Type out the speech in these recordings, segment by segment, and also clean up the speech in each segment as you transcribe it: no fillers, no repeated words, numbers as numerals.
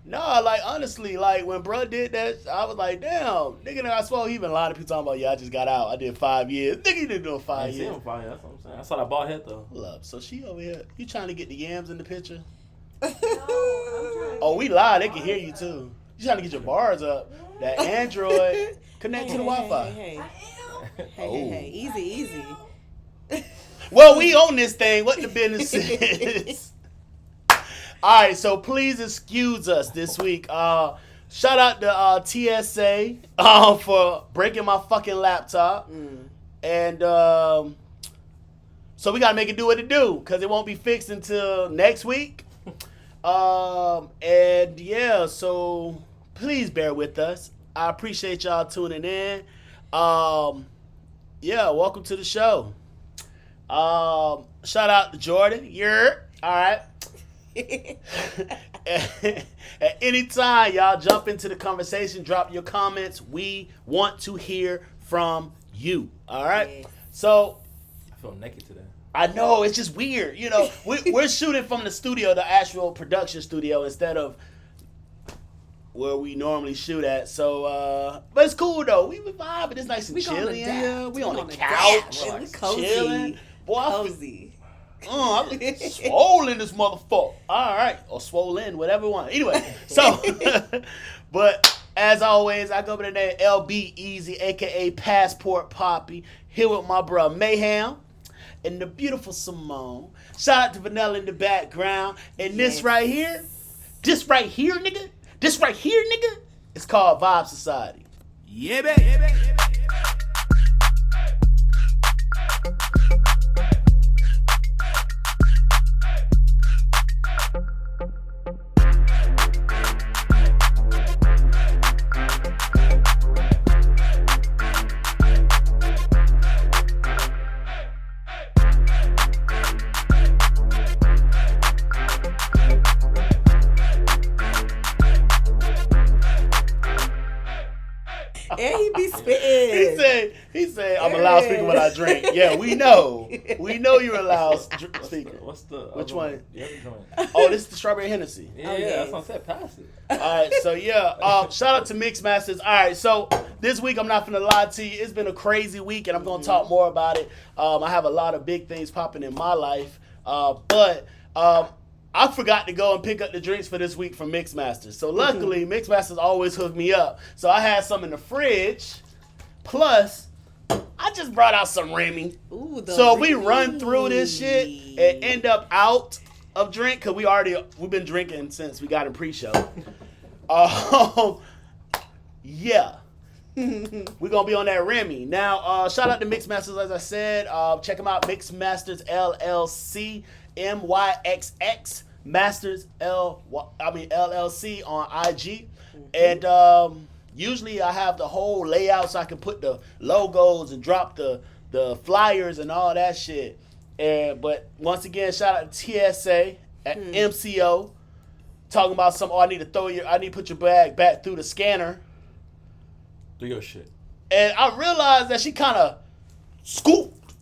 No, like honestly, like when bro did that, I was like, damn, nigga. I swear he even a lot of people talking about, yeah, I just got out. I did 5 years. Nigga, you didn't do I 5 ain't see years. him 5 years. That's what I'm saying. I saw that bald head though. Hold up. So she over here. You trying to get the yams in the picture? No, I'm trying Oh, we live. They can hear you too. You trying to get your bars up? That Android connect to the Wi-Fi. Hey, Oh. hey, easy. Well, we own this thing. What the business is? All right, so please excuse us this week. Shout out to TSA for breaking my fucking laptop. And so we got to make it do what it do because it won't be fixed until next week. And yeah, so please bear with us. I appreciate y'all tuning in. Yeah, welcome to the show. Shout out to Jordan. You're all right. At any time, y'all jump into the conversation, drop your comments. We want to hear from you. All right. Yes. So I feel naked today. I know it's just weird. You know, we're shooting from the studio, the actual production studio, instead of where we normally shoot at. So, but it's cool though. We vibing. It's nice and We chilly in gonna here. adapt. We on the gonna couch, adapt. We cozy. chilling. Boy, I feel- Cozy. I'm swollen this motherfucker. All right. Or swollen, whatever one. Anyway, so, but as always, I go by the name LB Easy, a.k.a. Passport Poppy, here with my bro Mayhem and the beautiful Simone. Shout out to Vanilla in the background. And this Yes. right here, nigga, it's called Vibe Society. Yeah, baby. And he be spitting. He said, I'm a loudspeaker when I drink. Yeah, we know. We know you're a loudspeaker. What's the Which other one? The other joint. Oh, this is the Strawberry Hennessy. Yeah, Oh, yeah, yes. that's what I said. Pass it. All right, so yeah, shout out to Mix Masters. All right, so this week I'm not gonna lie to you. It's been a crazy week, and I'm gonna talk more about it. I have a lot of big things popping in my life, but I forgot to go and pick up the drinks for this week from Mix Masters. So luckily, Mix Masters always hook me up. So I had some in the fridge. Plus, I just brought out some Remy. Ooh, So we run through this shit and end up out of drink because we've been drinking since we got in pre-show. Yeah. We're going to be on that Remy. Now, shout out to Mixmasters, as I said. Check them out, Mixmasters LLC, MYXX, Masters LLC on IG. And usually I have the whole layout so I can put the logos and drop the flyers and all that shit. But once again, shout out to TSA at MCO. Talking about I need to put your bag back through the scanner. Do your shit. And I realized that she kind of scooped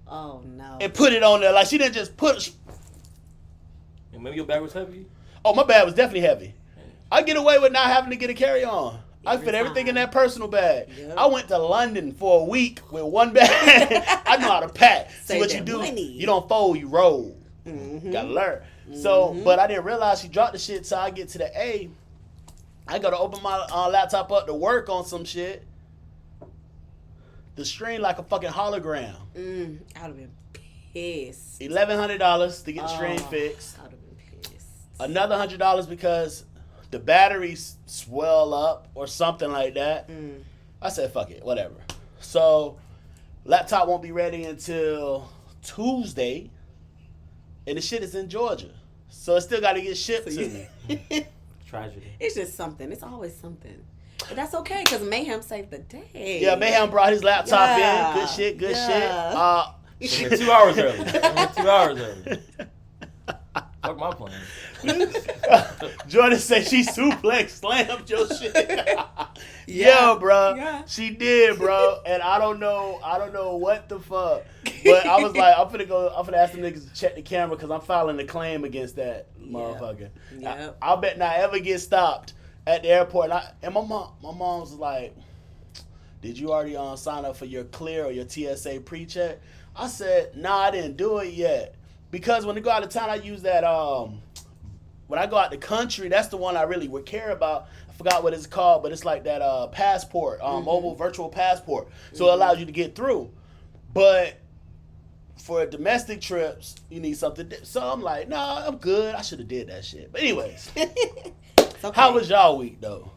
Oh no. and put it on there. Like she didn't just put. And maybe your bag was heavy. Oh, my bag was definitely heavy. I get away with not having to get a carry-on. I Every fit everything in time. that personal bag. Yep. I went to London for a week with one bag. I know how to pack. See Save what you that do? money. You don't fold, you roll. Mm-hmm. Gotta learn. So, but I didn't realize she dropped the shit. So I get to the A. I gotta open my laptop up to work on some shit. The screen like a fucking hologram. I'd have been pissed. $1,100 to get the screen fixed. I'd have been pissed. Another $100 because the batteries swell up or something like that. I said, fuck it, whatever. So, laptop won't be ready until Tuesday, and the shit is in Georgia. So, it still got to get shipped to me. Tragedy. It's just something. It's always something. But that's okay because Mayhem saved the day. Yeah, Mayhem brought his laptop Yeah. in. Good shit, good Yeah. It went 2 hours early. It went 2 hours early. Fuck my plan. Jordan said she suplex slammed your shit. Yeah, bro. Yeah. She did, bro. And I don't know what the fuck. But I was like, I'm finna ask them niggas to check the camera because I'm filing a claim against that motherfucker. Yep. I'll bet not ever get stopped at the airport. And my mom was like, did you already sign up for your clear or your TSA pre-check? I said, nah, I didn't do it yet. Because when I go out of town, I use that, when I go out the country, that's the one I really would care about. I forgot what it's called, but it's like that passport, mobile virtual passport. So it allows you to get through. But for domestic trips, you need something. So I'm like, nah, I'm good. I should have did that shit. But anyways, Okay. how was y'all week, though?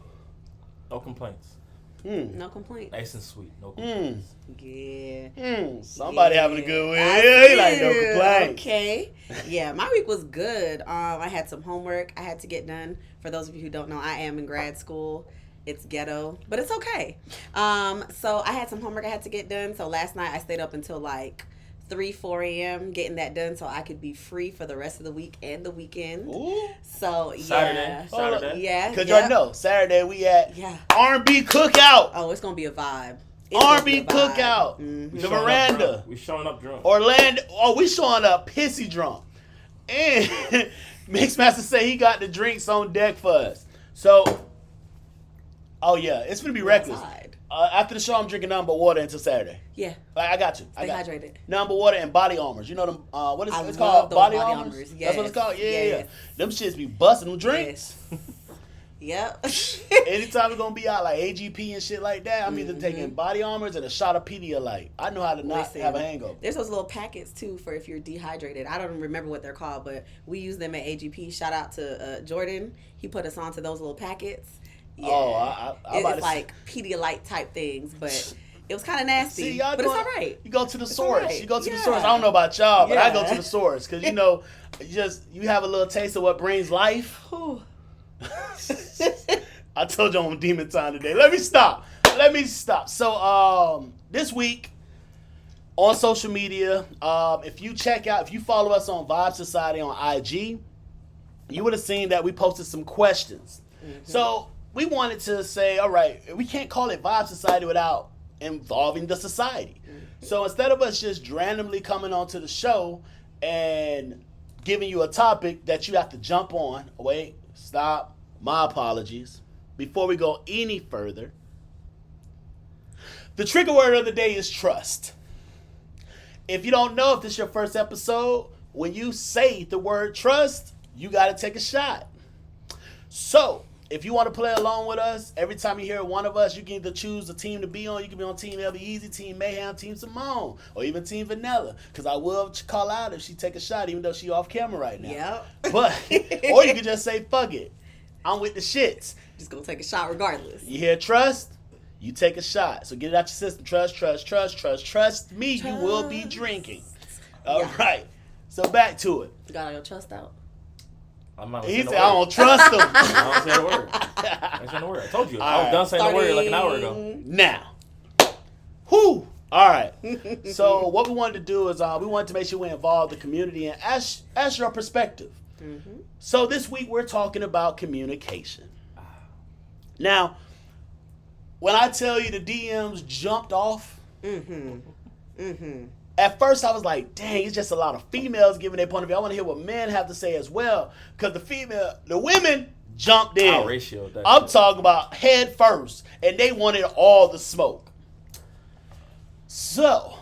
No complaints. No complaints. Nice and sweet. No complaints. Yeah. Somebody having a good week. I He like no do. complaints. Okay. Yeah, my week was good. I had some homework I had to get done. For those of you who don't know, I am in grad school. It's ghetto, but it's okay. So I had some homework I had to get done. So last night I stayed up until like 4 a.m. getting that done so I could be free for the rest of the week and the weekend. Ooh. So Saturday. Yeah. Because y'all know, Saturday we at Yeah. R&B Cookout. Oh, it's going to be a vibe. R&B Cookout. Mm-hmm. The veranda. We showing up drunk. Orlando. Oh, we showing up pissy drunk. And Mixmaster say he got the drinks on deck for us. So, oh yeah, it's going to be reckless. Outside. After the show, I'm drinking nothing but water until Saturday. Yeah. I got you. Stay hydrated. Nothing but water and body armors. You know them? What is I it's love called? those Body body armors. armors. That's what it's called. Yeah, Yes. Them shits be busting them drinks. Yep. Anytime we're gonna be out like AGP and shit like that, I'm either taking body armors and a shot of Pedialyte. I know how to not Listen, have a hangover. There's those little packets too for if you're dehydrated. I don't remember what they're called, but we use them at AGP. Shout out to Jordan. He put us onto those little packets. Yeah. Oh, I'm about it's to like Pedialyte type things, but it was kind of nasty. See, y'all but doing, it's all right. You go to the It's source. all right. You go to the Yeah. source. I don't know about y'all, but I go Yeah. to the source because you know, you have a little taste of what brings life. Whew. I told you I'm on demon time today. Let me stop. So, this week on social media, if you follow us on Vibe Society on IG, you would have seen that we posted some questions. So we wanted to say, all right, we can't call it Vibe Society without involving the society. So instead of us just randomly coming onto the show and giving you a topic that you have to jump on, wait, stop, my apologies. Before we go any further, the trigger word of the day is trust. If you don't know if this is your first episode, when you say the word trust, you got to take a shot. So, if you want to play along with us, every time you hear one of us, you can either choose a team to be on. You can be on Team LB Easy, Team Mayhem, Team Simone, or even Team Vanilla. Because I will call out if she take a shot, even though she off camera right now. Yep. But, or you can just say, fuck it. I'm with the shits. Just gonna take a shot regardless. You hear trust? You take a shot. So get it out your system. Trust me, you will be drinking. All right. So back to it. You got all your trust out. I'm not He saying said, the I word. don't trust him. I don't say the word. I ain't saying the word. I told you. I was All done saying the word like an hour ago. Now. Whew. All right. So what we wanted to do is we wanted to make sure we involve the community and ask your perspective. So this week we're talking about communication. Now, when I tell you the DMs jumped off, at first I was like, dang, it's just a lot of females giving their point of view. I want to hear what men have to say as well. Because the women jumped in. Our ratio. I'm talking about head first. And they wanted all the smoke. So,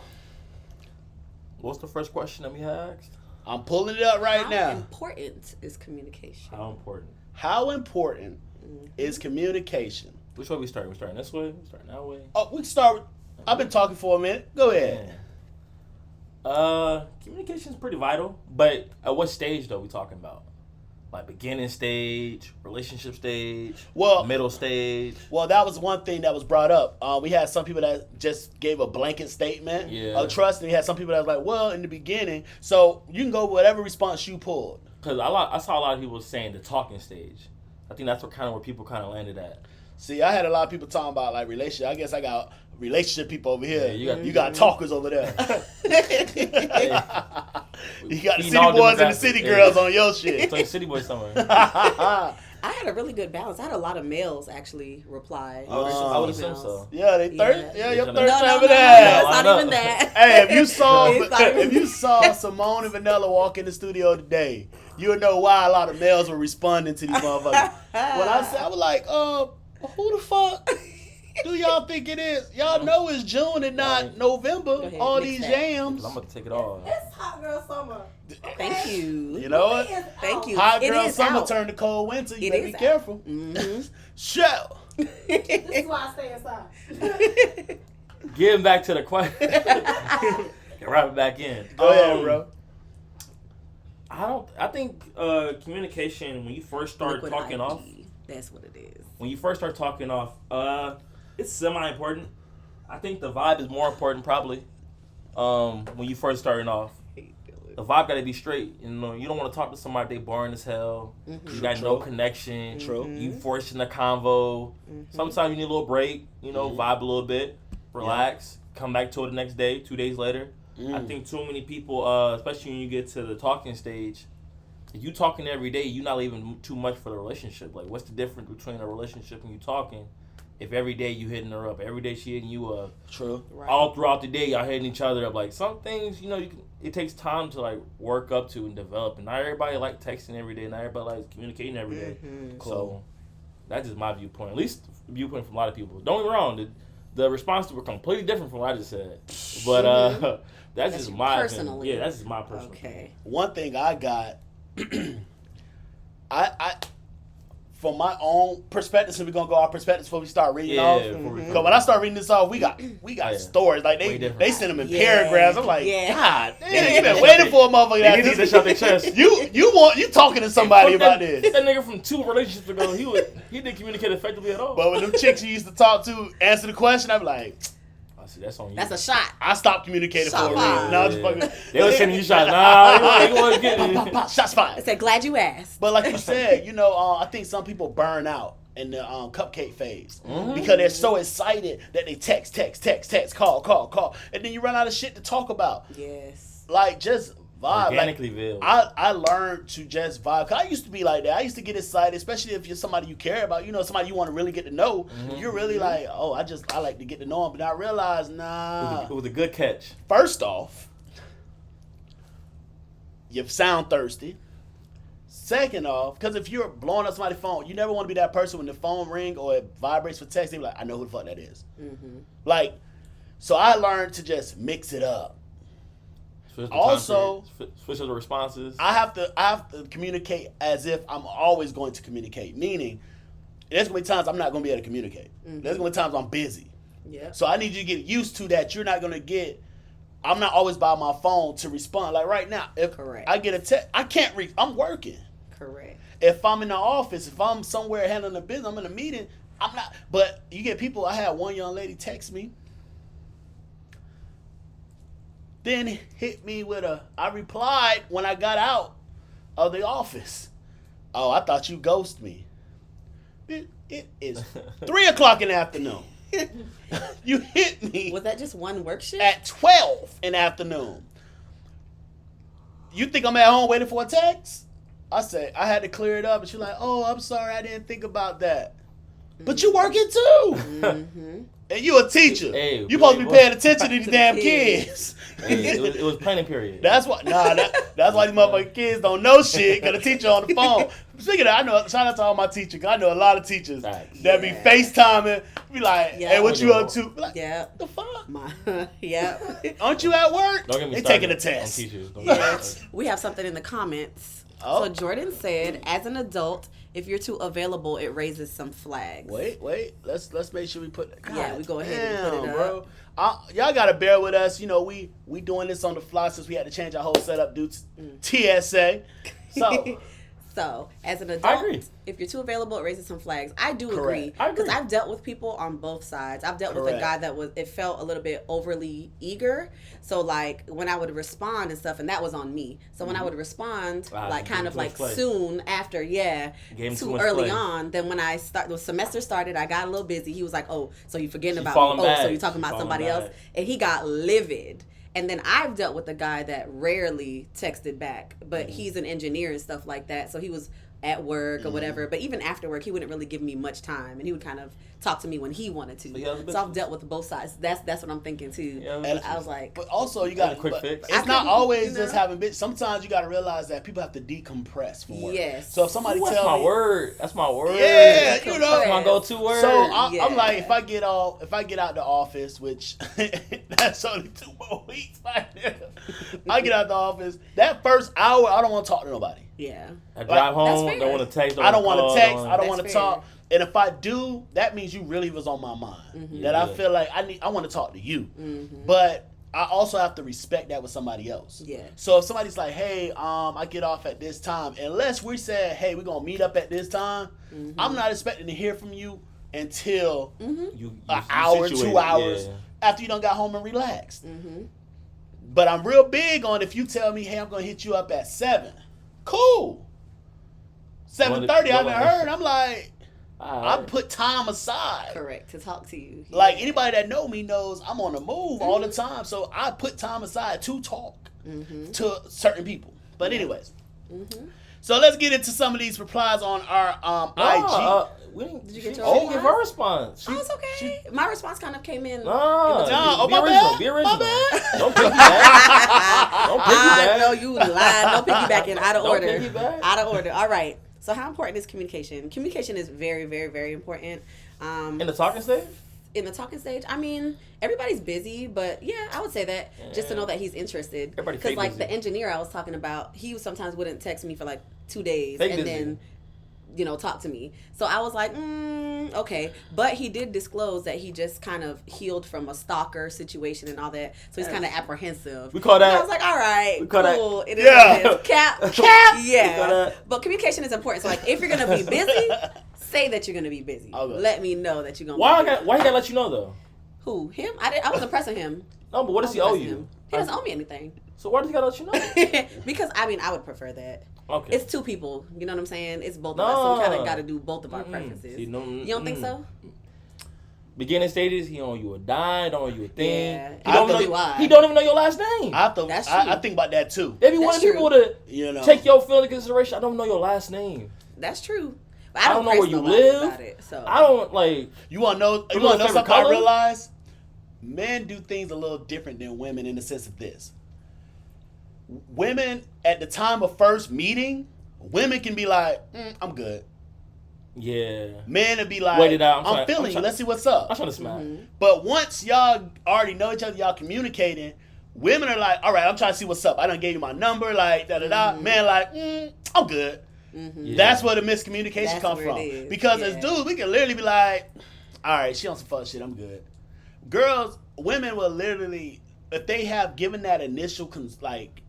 What's the first question that we asked? I'm pulling it up right How now. important is communication? How important? How important is communication? Which way we starting? We starting this way? We starting that way? Oh, we can start with, I've been talking for a minute. Go ahead. Communication is pretty vital, but at what stage though we talking about? Like beginning stage, relationship stage, Well, middle stage. Well, that was one thing that was brought up. We had some people that just gave a blanket statement of trust, and we had some people that was like, well, in the beginning. So you can go with whatever response you pulled. Because I saw a lot of people saying the talking stage. I think that's where people kind of landed at. See, I had a lot of people talking about like relationship. I guess I got relationship people over here. Yeah, you got talkers over there. You got the Feeding city all boys and the demographics. city girls on your shit. It's like City Boy somewhere. I had a really good balance. I had a lot of males actually reply. I would assume so. Yeah, they thirst. Yeah. Yeah, your No, thirst No, trap of it's that. not even that. Hey, if you saw It's not even- if you saw Simone and Vanilla walk in the studio today, you would know why a lot of males were responding to these motherfuckers. When I said, I was like, who the fuck do y'all think it is? Y'all know it's June and not November. Go ahead, All mix these that. jams. I'm about to take it off. It's hot girl summer. Thank you. You know what? Thank you. Hot It girl is summer out. turned to cold winter. You It better is be out. careful. Mm-hmm. Shell. This is why I stay inside. Getting back to the question. Wrap it back in. Go ahead, bro. I think communication when you first start Liquid talking IG. off. That's what it is. When you first start talking off, it's semi-important. I think the vibe is more important probably. When you first starting off, the vibe gotta be straight. You know, you don't want to talk to somebody they boring as hell. Mm-hmm. You got no connection. True. You forcing the convo. Sometimes you need a little break. You know, vibe a little bit, relax, come back to it the next day, 2 days later. I think too many people, especially when you get to the talking stage, if you talking every day, you're not leaving too much for the relationship. Like, what's the difference between a relationship and you talking? If every day you hitting her up, every day she hitting you up, True. Right. all throughout the day y'all hitting each other up. Like, some things, you know, it takes time to like work up to and develop. And not everybody like texting every day. Not everybody likes communicating every day. So that's just my viewpoint. At least viewpoint from a lot of people. Don't get me wrong. The responses were completely different from what I just said. But that's just you my personally. opinion. Yeah, that's just my personal opinion. Okay. One thing I got, I from my own perspective, so we're gonna go our perspectives before we start reading off. before we- Cause when I start reading this off, we got Yeah. stories like Way different. they send them in Yeah. paragraphs. I'm like, Yeah. God, damn, you Yeah. been waiting for a motherfucker. They Like need to this. shut their chest. You talking to somebody Fuck about that, this? That nigga from 2 relationships ago, he didn't communicate effectively at all. But when them chicks you used to talk to answer the question, I'm like, I see, that's on you. That's a shot. I stopped communicating Shot for a reason. fired. No, I'm just fucking. They was sending you shots. Nah, you wasn't getting Pop, it. pop, shots fired. I said, glad you asked. But like you said, you know, I think some people burn out in the cupcake phase because they're so excited that they text, call, and then you run out of shit to talk about. Yes. Like, just vibe. Organically, Like, Vil. I learned to just vibe. 'Cause I used to be like that. I used to get excited, especially if you're somebody you care about. You know, somebody you want to really get to know. You're really like, oh, I like to get to know them. But I realized, nah. It was a good catch. First off, you sound thirsty. Second off, because if you're blowing up somebody's phone, you never want to be that person when the phone ring or it vibrates for text. They be like, I know who the fuck that is. Like, so I learned to just mix it up. Switch the Also- time period, switch up the responses. I have to communicate as if I'm always going to communicate. Meaning, there's gonna be times I'm not gonna be able to communicate. There's gonna be times I'm busy. Yeah. So I need you to get used to that. You're not gonna get. I'm not always by my phone to respond. Like right now, if Correct. I get a text, I can't reach. I'm working. Correct. If I'm in the office, if I'm somewhere handling a business, I'm in a meeting. I'm not. But you get people. I had one young lady text me. Then hit me with a. I replied when I got out of the office. Oh, I thought you ghosted me. It is 3:00 in the afternoon. You hit me Was that just one work shift? at 12 in the afternoon. You think I'm at home waiting for a text? I said I had to clear it up, and she's like, "Oh, I'm sorry, I didn't think about that." But you working too, and you a teacher. Hey, you supposed to be boy. paying attention to these the damn kids. kids. Hey, it was planning period. That's why. That's why these motherfucking kids don't know shit. Cause the teacher on the phone. Speaking of, I know. Shout out to all my teachers. 'Cause I know a lot of teachers Facts. that be Yeah. FaceTiming. Be like, Yeah. "Hey, what you up to?" Be like, Yeah. the fuck? Yeah. Aren't you at work? Don't get me They started taking a on test. teachers. Don't get me started. We have something in the comments. Oh. So Jordan said, as an adult, if you're too available, it raises some flags. Wait. Let's make sure we put. Yeah, we go ahead and put it bro. Y'all gotta bear with us. You know, we doing this on the fly since we had to change our whole setup due to TSA. So So, as an I adult, agree. if you're too available, it raises some flags. I do Correct. agree. I agree. Because I've dealt with people on both sides. I've dealt with a Correct. guy that it felt a little bit overly eager. So, like, when I would respond and stuff, and that was on me. So, when I would respond, like, gave kind him of too like much play. soon after, Gave him too too much early play. on, then when the semester started, I got a little busy. He was like, oh, so you forgetting She about falling me. Oh, so back. you're talking She about falling somebody back. else. And he got livid. And then I've dealt with a guy that rarely texted back, but he's an engineer and stuff like that. So he was at work or whatever. But even after work, he wouldn't really give me much time, and he would kind of talk to me when he wanted to. So I've dealt with both sides. That's what I'm thinking too. Yeah, and I was like, but also you got a quick fix. It's not always just having bitch. Sometimes you got to realize that people have to decompress from work. Yes. So if somebody That's tells my me, word. That's my word. Yeah, you know. That's my go-to word. So I'm like, if I get out the office, which that's only 2 more weeks, I get out the office. That first hour, I don't want to talk to nobody. yeah. I drive home. fair. Don't want to text. I don't want to text. I don't That's want to fair. talk. And if I do, that means you really was on my mind. That I feel like I want to talk to you. But I also have to respect that with somebody else. Yeah. So if somebody's like, hey, I get off at this time, unless we said, hey, we're gonna meet up at this time, I'm not expecting to hear from you until You an hour, situated, 2 hours yeah. after you done got home and relaxed. But I'm real big on if you tell me, hey, I'm gonna hit you up at 7. Cool. 7:30, I haven't heard. I'm like, I put time aside. Correct, to talk to you. Like Yeah. anybody that know me knows I'm on the move all the time, so I put time aside to talk to certain people. But anyways, so let's get into some of these replies on our IG. We didn't, Did you get she your didn't give her response. Oh, it's okay. My response kind of came in. No, oh, be my original. bad. Be My original. bad. Don't piggyback. Don't I piggyback. know you lied. No piggybacking. Out of Don't order. piggyback. Out of order. All right. So how important is communication? Communication is very, very, very important. In the talking stage? In the talking stage, I mean, everybody's busy, but yeah, I would say that just to know that he's interested. Everybody Because fake like busy. the engineer I was talking about, he sometimes wouldn't text me for like 2 days Fake and busy. then, talk to me. So I was like, okay. But he did disclose that he just kind of healed from a stalker situation and all that. So he's kind of apprehensive. We call And that- I was like, all right, we call that- cool. It is Yeah. what it is. Cap. We call Yeah. that- But communication is important. So like, if you're going to be busy, say that you're going to be busy. Okay. Let me know that you're going to Why be busy. he gotta let you know though? Who? Him? I wasn't pressing him. No, but what does he I owe wasn't you? pressing him. He doesn't owe me anything. So why does he gotta let you know? Because I would prefer that. Okay. It's 2 people. You know what I'm saying? It's both of us. So we kind No. of got to do both of our preferences. See, no, You don't think so? Beginning stages, he don't owe you a dime, don't owe you a thing. Yeah. He don't, I even feel know, why. he don't even know your last name. That's true. I think about that too. They be That's wanting true. people to You know, take your feeling into consideration. I don't know your last name. That's true. But I don't know press where you nobody live. About it, so. I don't like. You want to know? You Remember want to know the favorite something I color? realized? Men do things a little different than women in the sense of this. Women at the time of first meeting, women can be like, "I'm good." Yeah. Men would be like, Wait it out. I'm feeling you. trying- Let's see what's up." I'm trying to smack. But once y'all already know each other, y'all communicating, women are like, all right, I'm trying to see what's up. I done gave you my number, like, da-da-da. Man, like, I'm good. Yeah. That's where the miscommunication That's comes where from. it is, Because yeah. as dudes, we can literally be like, all right, she on some fuck shit, I'm good. Girls, women will literally, if they have given that initial,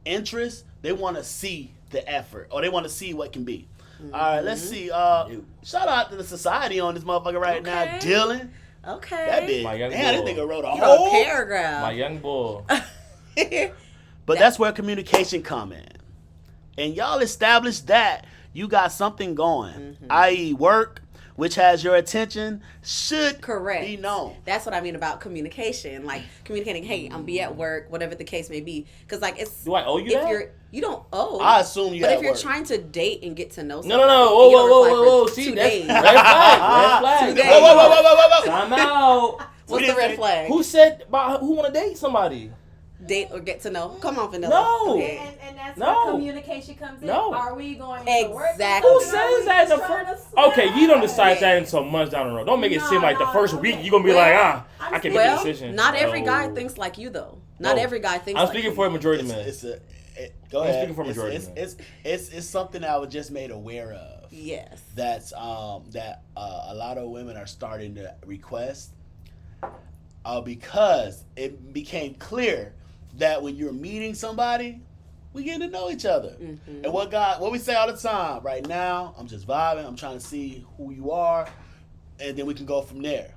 interest, they want to see the effort, or they want to see what can be. All right, let's see. Shout out to the society on this motherfucker right now, Okay. Dylan. Okay. That bitch. My young Damn, boy. this nigga wrote a You whole a paragraph. My young boy. But that's where communication come in. And y'all established that you got something going, i.e. work, which has your attention, should Correct. be known. That's what I mean about communication. Like communicating, hey, I'm be at work, whatever the case may be. Because like it's Do I owe you if that? you don't owe. I assume you But at if you're work. trying to date and get to know No, somebody, no, no. and Whoa, you don't whoa, reply whoa, for whoa. 2 See, that's days. red flag. Red 2 flag. days. Whoa. Time out. What's the red flag? Who said about who want to date somebody? Date or get to know? Come on, Vanilla. No. Go ahead. And that's No. where communication comes in. No. Are we going to work? Exactly. Who together? Are we says that in the just trying to first? slide? Okay, you don't decide that until months down the road. Don't make it No, seem like the no, first no. week you're gonna be Well, like, I can make a Well, decision. not every No. guy thinks like you though. Not No. every guy thinks. I'm like speaking you. for a majority man. Go I'm ahead. speaking for majority It's something I was just made aware of. Yes. That's that a lot of women are starting to request because it became clear that when you're meeting somebody, we get to know each other. And what we say all the time, right now, I'm just vibing, I'm trying to see who you are, and then we can go from there.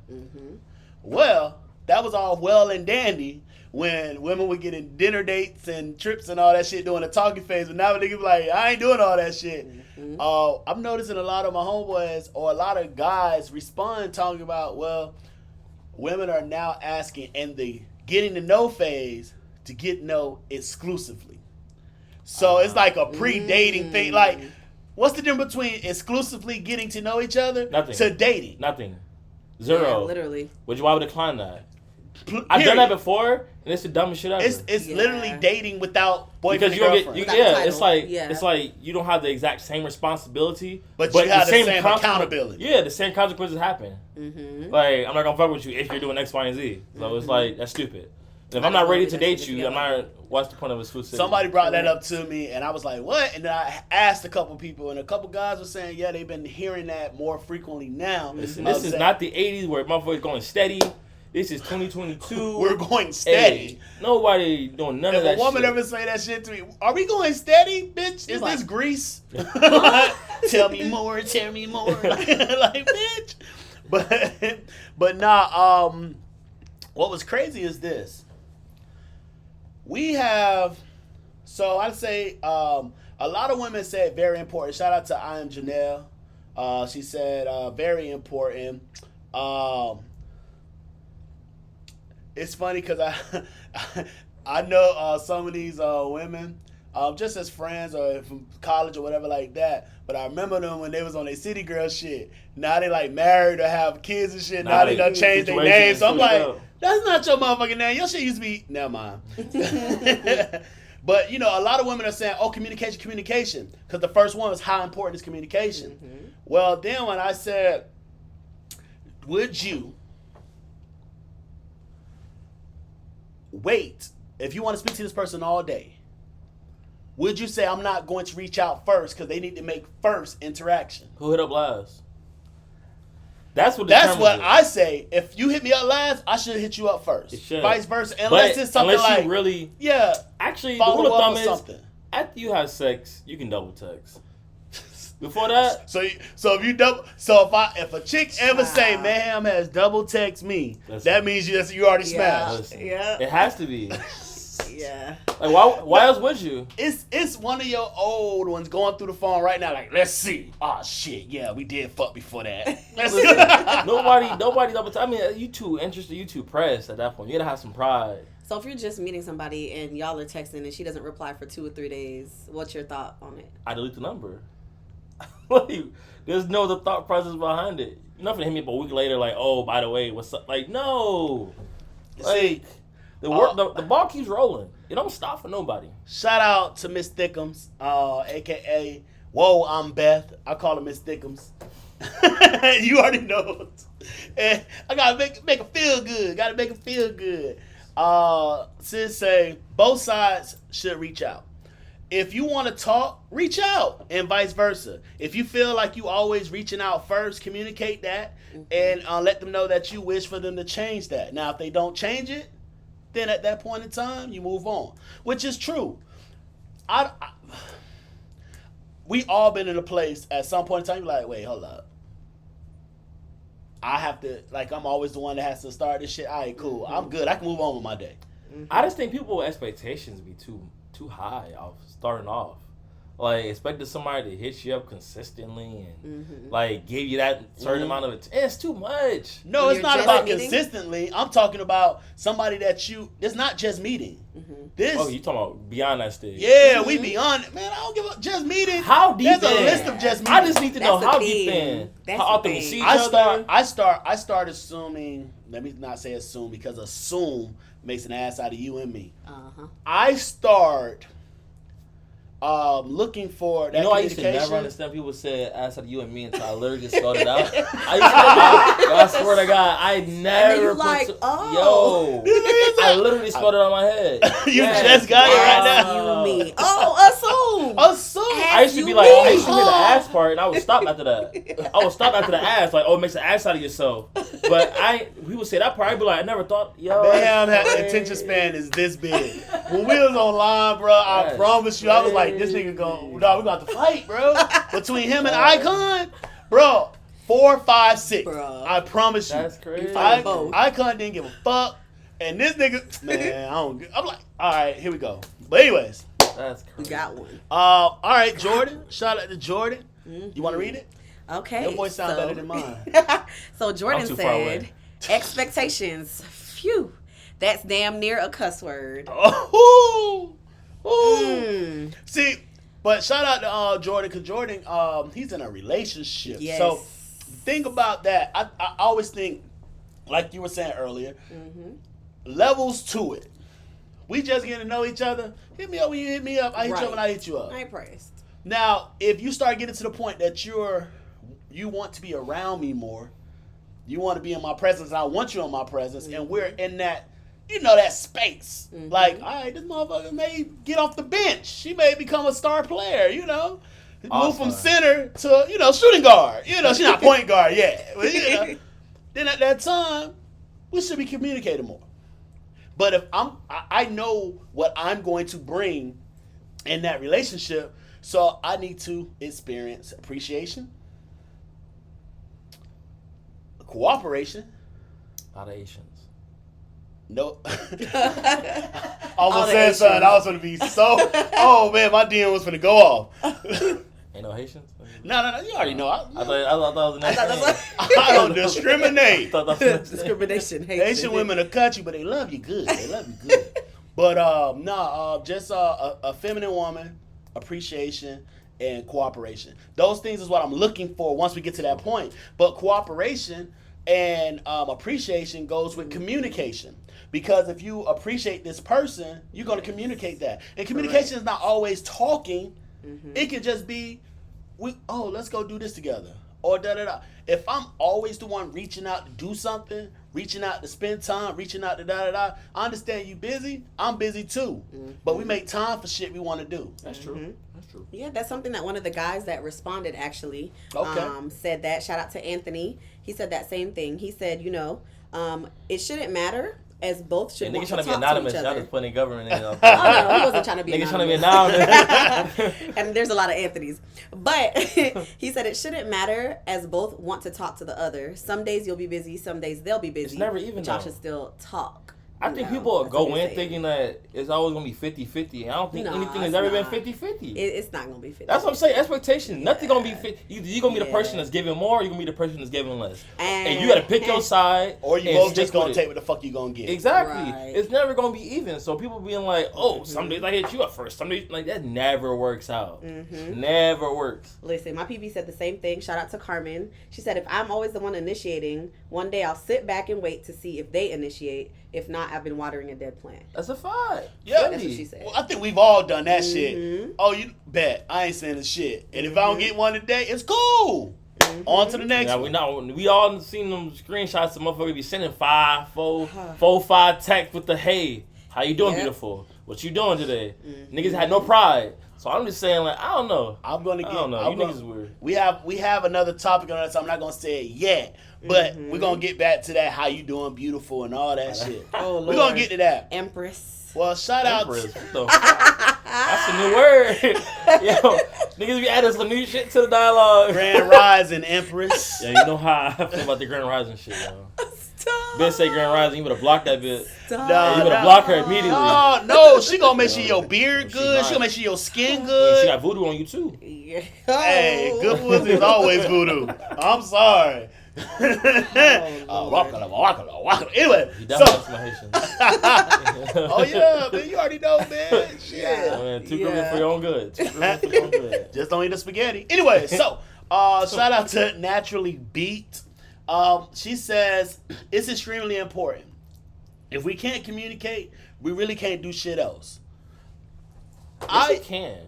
Well, that was all well and dandy when women were getting dinner dates and trips and all that shit during the talking phase, but now they be like, I ain't doing all that shit. I'm noticing a lot of my homeboys or a lot of guys respond talking about, well, women are now asking in the getting to know phase to get to know exclusively. So it's like a pre-dating thing. Like What's the difference between exclusively getting to know each other Nothing. to dating? Nothing. Yeah, Zero. literally. Which why would I decline that? Period. I've done that before, and it's the dumbest shit ever. It's Yeah. literally dating without boyfriend because you don't and get, girlfriend. you, Without yeah, it's title. like Yeah. it's like you don't have the exact same responsibility, But you have the same consequ- accountability. Yeah, the same consequences happen. Mm-hmm. Like I'm not gonna fuck with you if you're doing X, Y, and Z. So it's like that's stupid. And if I'm not ready to date you, I'm not. What's the point of exclusivity? Somebody brought that up to me, and I was like, "What?" And then I asked a couple people, and a couple guys were saying, "Yeah, they've been hearing that more frequently now." Listen, I this was is saying, not the '80s where motherfuckers going steady. This is 2022. We're going steady. Hey, nobody doing none If of that a woman shit. ever say that shit to me, are we going steady, bitch? Is like- this Grease? Tell me more, tell me more. Like, bitch. But nah, what was crazy is this. We have, so I'd say a lot of women said very important. Shout out to I Am Janelle. She said very important. It's funny because I know some of these women just as friends or from college or whatever like that. But I remember them when they was on their city girl shit. Now they like married or have kids and shit. Now they done changed their name. So I'm like, that's not your motherfucking name. Your shit used to be, never mind. But, you know, a lot of women are saying, oh, communication. Because the first one was how important is communication. Mm-hmm. Well, then when I said, would you wait, if you want to speak to this person all day, would you say I'm not going to reach out first because they need to make first interaction? Who hit up last? That's what I say. If you hit me up last, I should hit you up first. It should. Vice versa. Unless it's something unless like, you really, yeah, actually, the follow rule of up thumb or is something. after you have sex, you can double text. Before that, So if you if a chick ever say, "Ma'am has double text me," that means you already smashed. listen, Yeah. it has to be. Yeah. Like why else would you? It's one of your old ones going through the phone right now. Like, let's see. Oh shit, yeah, we did fuck before that. Let's Listen, nobody double text. I mean, you too interested, you too pressed at that point. You gotta have some pride. So if you're just meeting somebody and y'all are texting and she doesn't reply for 2 or 3 days, what's your thought on it? I delete the number. Like, there's no other thought process behind it. You're not gonna hit me up a week later, like, oh, by the way, what's up? Like, no. See, Like, the ball keeps rolling. It don't stop for nobody. shout out to Miss Thickums, aka Whoa, I'm Beth. I call her Miss Thickums. You already know. And I gotta make her feel good. Gotta make her feel good. Sis say both sides should reach out. If you want to talk, reach out, and vice versa. If you feel like you always reaching out first, communicate that, and let them know that you wish for them to change that. Now, if they don't change it, then at that point in time, you move on, which is true. We all been in a place at some point in time, you're like, wait, hold up. I have to, like, I'm always the one that has to start this shit. All right, cool. I'm good. I can move on with my day. I just think people with expectations be too high off starting off. Like, expecting somebody to hit you up consistently and like give you that certain amount of it's too much. No, When it's you're not just about meeting? consistently. I'm talking about somebody that it's not just meeting. This, Oh, you talking about beyond that stage? yeah, we beyond it. Man, I don't give a just meeting. How deep There's a in? list of just meetings. I just need to know That's the how deep thing. in. That's How the often we thing. see each other. I start assuming, let me not say assume because assume makes an ass out of you and me. Uh-huh. I start looking for that You know, I used to communication. never understand people say ass out of you and me until I literally just spelled it out. I swear to God, I never you put like, yo. oh. I literally spelled it on my head. You just got it right now. You me. Oh, assume. Assume. I used to be like, I used to hear the ass part, and I would stop after that. I would stop after the ass, like, oh, it makes an ass out of yourself. But people say that part, I'd be like, I never thought, yo. Damn, that attention span is this big. When we was online, bro, I That's promise you, I was like, this nigga we got to fight, bro. Between him and Icon, bro, 4, 5, 6. Bruh. I promise you. That's crazy. fight both. Icon didn't give a fuck. And this nigga, man, I'm like, all right, here we go. But anyways, That's We crazy. got one. all right, Jordan. Shout out to Jordan. You want to read it? Okay. Your voice sound better than mine. So Jordan I'm too far said, away. expectations. Phew. That's damn near a cuss word. Oh, ooh. Mm. See, But shout out to Jordan, because Jordan, he's in a relationship. Yes. So think about that. I always think, like you were saying earlier, levels to it. We just getting to know each other. Hit me up when you hit me up. I hit you up when I hit you up. I ain't pressed. Now, if you start getting to the point that you want to be around me more, you want to be in my presence, and I want you in my presence, and we're in that, that space. Like, all right, this motherfucker may get off the bench. She may become a star player, Move from center to, shooting guard. She's not point guard yet. But, then at that time, we should be communicating more. But if I know what I'm going to bring in that relationship, so I need to experience appreciation, cooperation. A lot of Asians. No. Almost said something. I was going to be so. Oh man, my DM was going to go off. Ain't no Haitians? No. You already know. I thought that was the next thing. I don't discriminate. Discrimination. Asian women will cut you, but they love you good. But just a feminine woman, appreciation, and cooperation. Those things is what I'm looking for once we get to that point. But cooperation and appreciation goes with communication. Because if you appreciate this person, you're going to communicate that. And communication is not always talking. It can just be, let's go do this together. Or da-da-da. If I'm always the one reaching out to do something, reaching out to spend time, reaching out to da-da-da, I understand you busy. I'm busy too. But we make time for shit we want to do. That's true. That's true. Yeah, that's something that one of the guys that responded actually said that. Shout out to Anthony. He said that same thing. He said, it shouldn't matter, as both should want to talk to each other. Niggas trying to be anonymous. Y'all just putting government in. Oh, no, he wasn't trying to be anonymous. Niggas trying to be anonymous. And there's a lot of Anthonys. But he said it shouldn't matter, as both want to talk to the other. Some days you'll be busy, some days they'll be busy. It's never even, but y'all though. should still talk. I think people will go in thinking that it's always going to be 50-50. I don't think anything has ever been 50-50. It's not going to be 50-50. That's what I'm saying. Expectation. Yeah. Nothing going to be 50. Either you're going to be the person that's giving more, or you're going to be the person that's giving less. And you got to pick your side. Or you both just going to take what the fuck you going to get. Exactly. Right. It's never going to be even. So people being like, some days I hit you up first. Some days, like, that never works out. Never works. Listen, my PB said the same thing. Shout out to Carmen. She said, if I'm always the one initiating, one day I'll sit back and wait to see if they initiate. If not, I've been watering a dead plant. That's a fact. Yeah. That's what she said. Well, I think we've all done that shit. Oh, you bet. I ain't saying the shit. And if I don't get one today, it's cool. On to the next one. We all seen them screenshots of motherfuckers be sending 5 texts with the, hey, how you doing, beautiful? What you doing today? Niggas had no pride. So I'm just saying, like, I don't know. I don't know. You niggas weird. We have another topic on that, so I'm not going to say it yet. But we're going to get back to that, how you doing, beautiful, and all that shit. Oh, Lord. We're going to get to that. Empress. Well, shout out. That's a new word. Yo, niggas be adding some new shit to the dialogue. Grand Rising, Empress. Yeah, you know how I feel about the Grand Rising shit, yo. Stop. Bitch say Grand Rising, you better block that bitch. Stop. You better block her immediately. No, she gonna make sure your beard good. She gonna make sure your skin good. And she got voodoo on you too. Yeah. Hey, good pussy is always voodoo. I'm sorry. Anyway, He definitely has some Haitians. oh yeah, man, you already know, man. Shit. Yeah. Man, too criminal for your own good. Too criminal for your own good. Just don't eat the spaghetti. Anyway, so shout out to Naturally Beat. She says it's extremely important. If we can't communicate, we really can't do shit else. I can.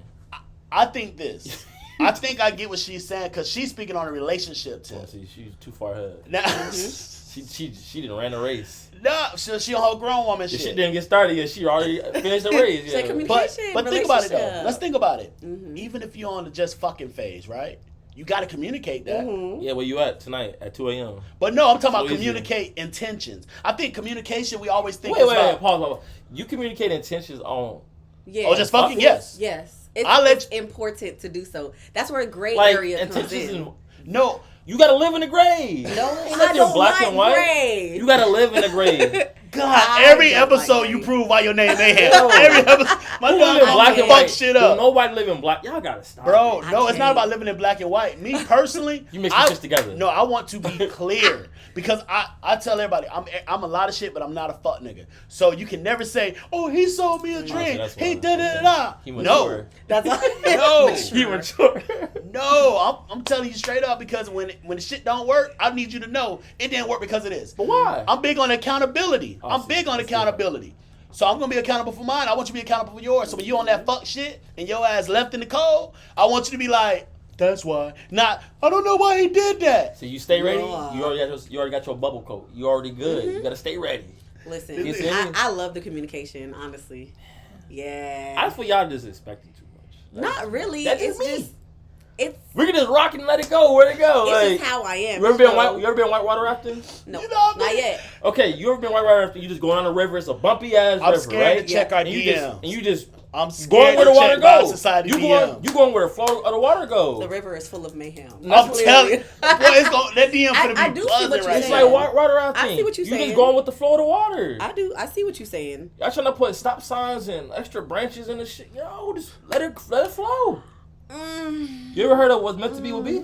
I think this. I think I get what she's saying because she's speaking on a relationship tip. Oh, see, she's too far ahead. Now, she didn't ran a race. No, she on her grown woman shit. She didn't get started yet. She already finished the race. She said communication, but think about it though. relationship. Let's think about it. Even if you're on the just fucking phase, right? You got to communicate that. Yeah, where you at tonight at 2 a.m.? But no, I'm talking about easy. communicate intentions. I think communication, we always think Wait, pause. You communicate intentions on... Yeah. Oh, just fucking? Yes. Yes. It's you... important to do so. That's where a gray like, area comes in. No. You gotta live in the grave. No, Ain't I nothing don't black like and white. gray. You gotta live in the grave. God, every don't like episode Ray. you prove why your name Mayhem. Yo. Every episode, my Who dog live in black and fuck white? shit Yo, up. nobody live in black. Y'all gotta stop. Bro, I no, it's not can't. about living in black and white. Me personally, You mix the shits together. No, I want to be clear because I tell everybody I'm a lot of shit, but I'm not a fuck nigga. So you can never say, "Oh, he sold me a drink. that's He why. da da da." He No, mature. That's all. no, You mature. no. I'm telling you straight up because when the shit don't work, I need you to know it didn't work because of this. But why? I'm big on accountability. Oh, I'm see, big on that's accountability. So I'm gonna be accountable for mine. I want you to be accountable for yours. So when you on that fuck shit and your ass left in the cold, I want you to be like, that's why. Not, I don't know why he did that. So you stay ready. No. You already got your bubble coat. You already good. You gotta stay ready. Listen, You see? I love the communication, honestly. Yeah. I feel y'all just expecting too much. Not really. That's It's just me. just it's We can just rock it and let it go. Where'd it go? it's Like, just how I am. you ever been So- whitewater rafting? No, You know what I not mean? yet. Okay, you ever been whitewater rafting? You just go down the river. It's a bumpy ass I'm river, scared right? to check our And DMs. you just I'm going scared where to the water check Bio goes. Society You DM. going where the flow of the water goes. The river is full of mayhem. I'm telling you, boy, it's going that DM I- finna I be do see buzzing what you're right It's now. like water rafting. I see what you're You saying. just going with the flow of the water. I see what you're saying. Y'all trying to put stop signs and extra branches in the shit. Yo, just let it flow. You ever heard of what's meant to be will be?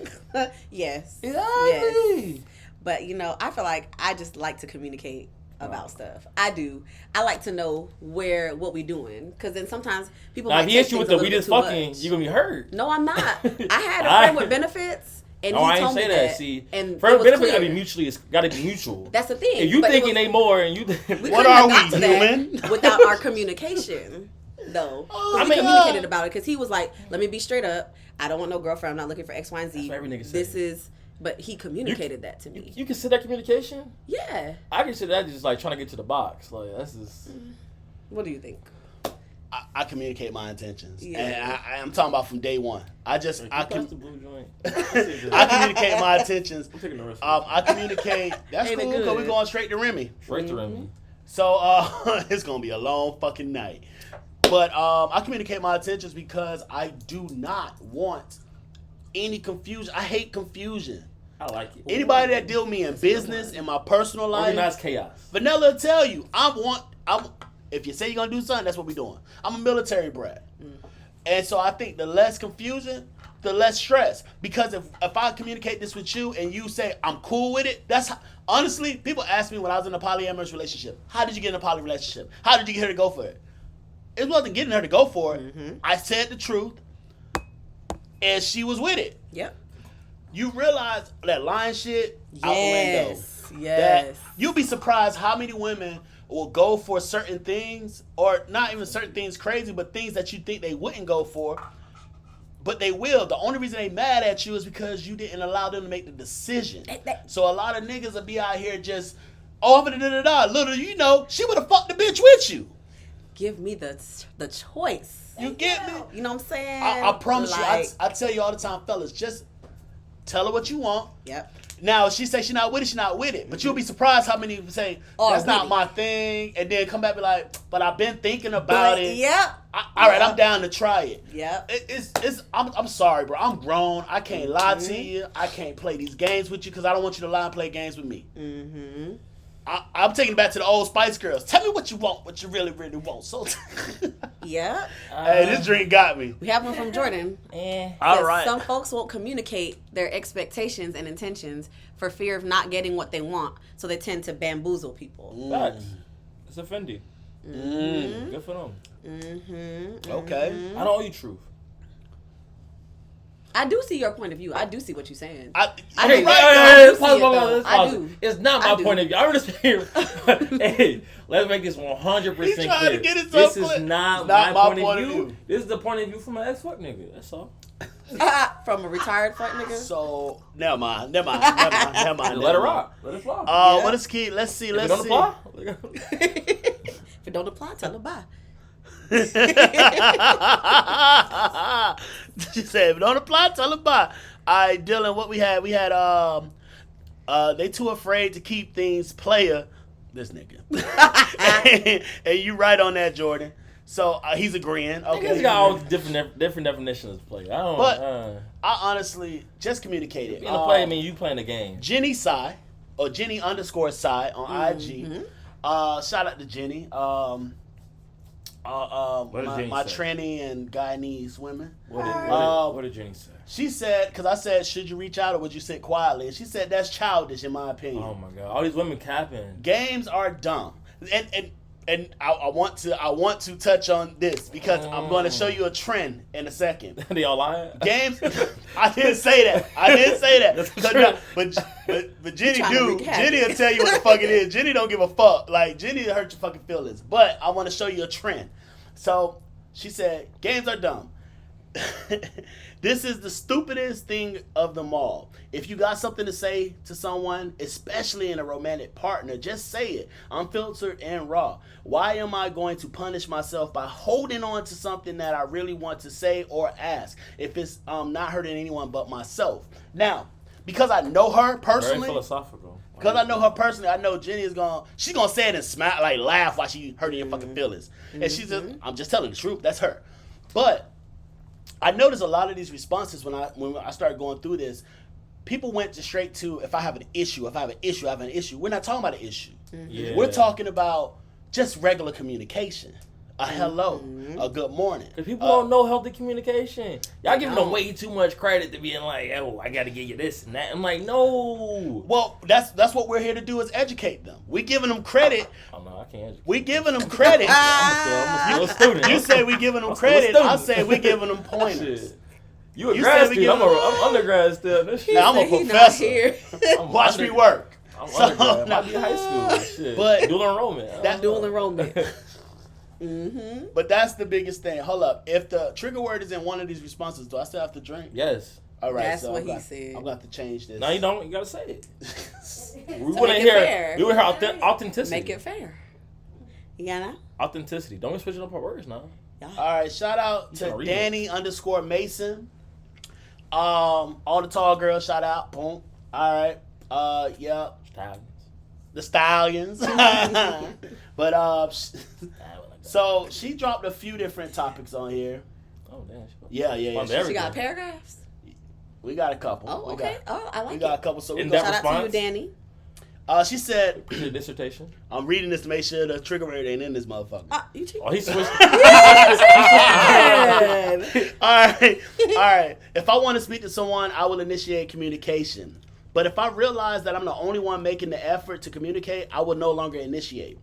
Yes. Exactly. But I feel like I just like to communicate about stuff. I do. I like to know what we doing, because then sometimes people. Now might if he take hits you with things the a we little just bit too fucking, much. you're gonna be hurt. No, I'm not. I had a friend with benefits, and Oh, he I ain't told me say that. that. See, and friend it was benefit clear. gotta be mutually. It's gotta be mutual. That's the thing. If you But it thinking was- they more and you, we What couldn't are have we, got to that human? without our communication, though. Oh, We my communicated God. about it because he was like, "Let me be straight up. I don't want no girlfriend. I'm not looking for X, Y, and Z. That's what every nigga say. This is." But he communicated that to me. you consider that communication? Yeah. I consider that just like trying to get to the box. Like that's just. What do you think? I communicate my intentions, Yeah. and I'm talking about from day one. I Pass the blue joint. I communicate my intentions. I'm taking the rest. I communicate. That's Ain't it cool because good? we're going straight to Remy. Straight to Remy. So it's gonna be a long fucking night. But I communicate my intentions because I do not want any confusion. I hate confusion. I like it. Anybody that deal with me in business, in my personal life, Organized chaos. Vanilla will tell you, if you say you're gonna do something, that's what we're doing. I'm a military brat. And so I think the less confusion, the less stress. Because if I communicate this with you and you say I'm cool with it, honestly, people ask me when I was in a polyamorous relationship, how did you get in a poly relationship? How did you get her to go for it? It wasn't getting her to go for it. I said the truth, and she was with it. Yep. You realize that lying shit out the window. Yes. Yes. That you'll be surprised how many women will go for certain things, or not even certain things crazy, but things that you think they wouldn't go for, but they will. The only reason they mad at you is because you didn't allow them to make the decision. So a lot of niggas will be out here just, oh, da-da-da-da. Little you know, she would have fucked the bitch with you. Give me the choice. You get me? You know what I'm saying? I promise Like, you, I tell you all the time, fellas, just tell her what you want. Yep. Now, if she say she not with it, she not with it. But you'll be surprised how many say, that's not really? my thing. And then come back and be like, but I've been thinking about it. Yep. All right, I'm down to try it. Yep. I'm sorry, bro. I'm grown. I can't lie to you. I can't play these games with you because I don't want you to lie and play games with me. Mm-hmm. I'm taking it back to the old Spice Girls. Tell me what you want, what you really, really want. So, Yep. hey, this drink got me. We have one from Jordan. All Says, right. Some folks won't communicate their expectations and intentions for fear of not getting what they want, so they tend to bamboozle people. Facts. It's offending. Mm. Good for them. Mm-hmm. Okay. I don't owe you truth. I do see your point of view. I do see what you're saying. I Okay, you're right, right, though. though. pause. I do. It's not I my do. point of view. I'm just saying. Hey, let's make this 100% He clear. trying to get his This own is point. not, It's not my my point of view. This is the point of view from an ex-fuck nigga. That's all. From a retired fuck nigga. So, never mind. Let Let it rock. Let it fly. Yeah. What is key? Let's see. If it Let's don't see. apply, If it don't apply, tell her bye. She said, if it don't apply, tell her bye. All right, Dylan, what we had? We had, they too afraid to keep things player. This nigga. and you right on that, Jordan. So, he's agreeing. Okay. niggas got all different definitions of play. I don't. But I honestly just communicated. being a player, I mean you playing the game. Jenny Psy, or Jenny _Psy on IG, Shout out to Jenny. My tranny and Guyanese women. What did Jenny say? She said, because I said, should you reach out or would you sit quietly? And she said, that's childish in my opinion. Oh my God, all these women capping. Games are dumb, and I want to touch on this because I'm going to show you a trend in a second. They all lying. Games. I didn't say that. That's But Jenny trying to do. wreak havoc. Jenny will tell you what the fuck it is. Jenny don't give a fuck. Like Jenny will hurt your fucking feelings. But I want to show you a trend. So she said, games are dumb. This is the stupidest thing of them all. If you got something to say to someone, especially in a romantic partner, just say it, unfiltered and raw. Why am I going to punish myself by holding on to something that I really want to say or ask if it's not hurting anyone but myself? Now, because I know her personally, Very philosophical. because I know her personally, I know Jenny is she's gonna say it and smile, like laugh while she hurting your fucking feelings. And she's just, I'm just telling the truth. That's her. But I noticed a lot of these responses when I started going through this. People went straight to, if I have an issue, I have an issue. We're not talking about an issue. Yeah. We're talking about just regular communication. A hello, a good morning. Because people don't know healthy communication. Y'all giving them way too much credit to being like, oh, I got to give you this and that. I'm like, no. Well, that's what we're here to do is educate them. We giving them credit. Oh, no, I can't educate. We giving them credit. I'm a student. You say we giving them credit. I say we giving them pointers. Shit. You a grad student. I'm undergrad still. This shit. Now, I'm a professor. Watch me work. I'm So, undergrad. now- Might be high school. Shit. But- dual enrollment. That- Dual enrollment. But that's the biggest thing. Hold up. If the trigger word is in one of these responses, do I still have to drink? Yes. All right. That's so what I'm he gonna- said. I'm going to have to change this. No, you don't. You gotta say it. We So want to make it hear. fair. We want to hear authenticity. Make it fair. You know? Authenticity. Don't be switching up our words now. All right. Shout out You to gotta read Danny_Mason. All the tall girls. Shout out. Boom. All right. Yeah. Stallions. The Stallions. But so she dropped a few different topics on here. Oh damn. Yeah. She got paragraphs? We got a couple. Oh, okay. I We like got a it. couple. So we In go. that Shout out to you, response? Danny. She said, Your dissertation. I'm reading this to make sure the trigger word ain't in this motherfucker. You cheat. Oh, he switched. All right. If I want to speak to someone, I will initiate communication. But if I realize that I'm the only one making the effort to communicate, I will no longer initiate.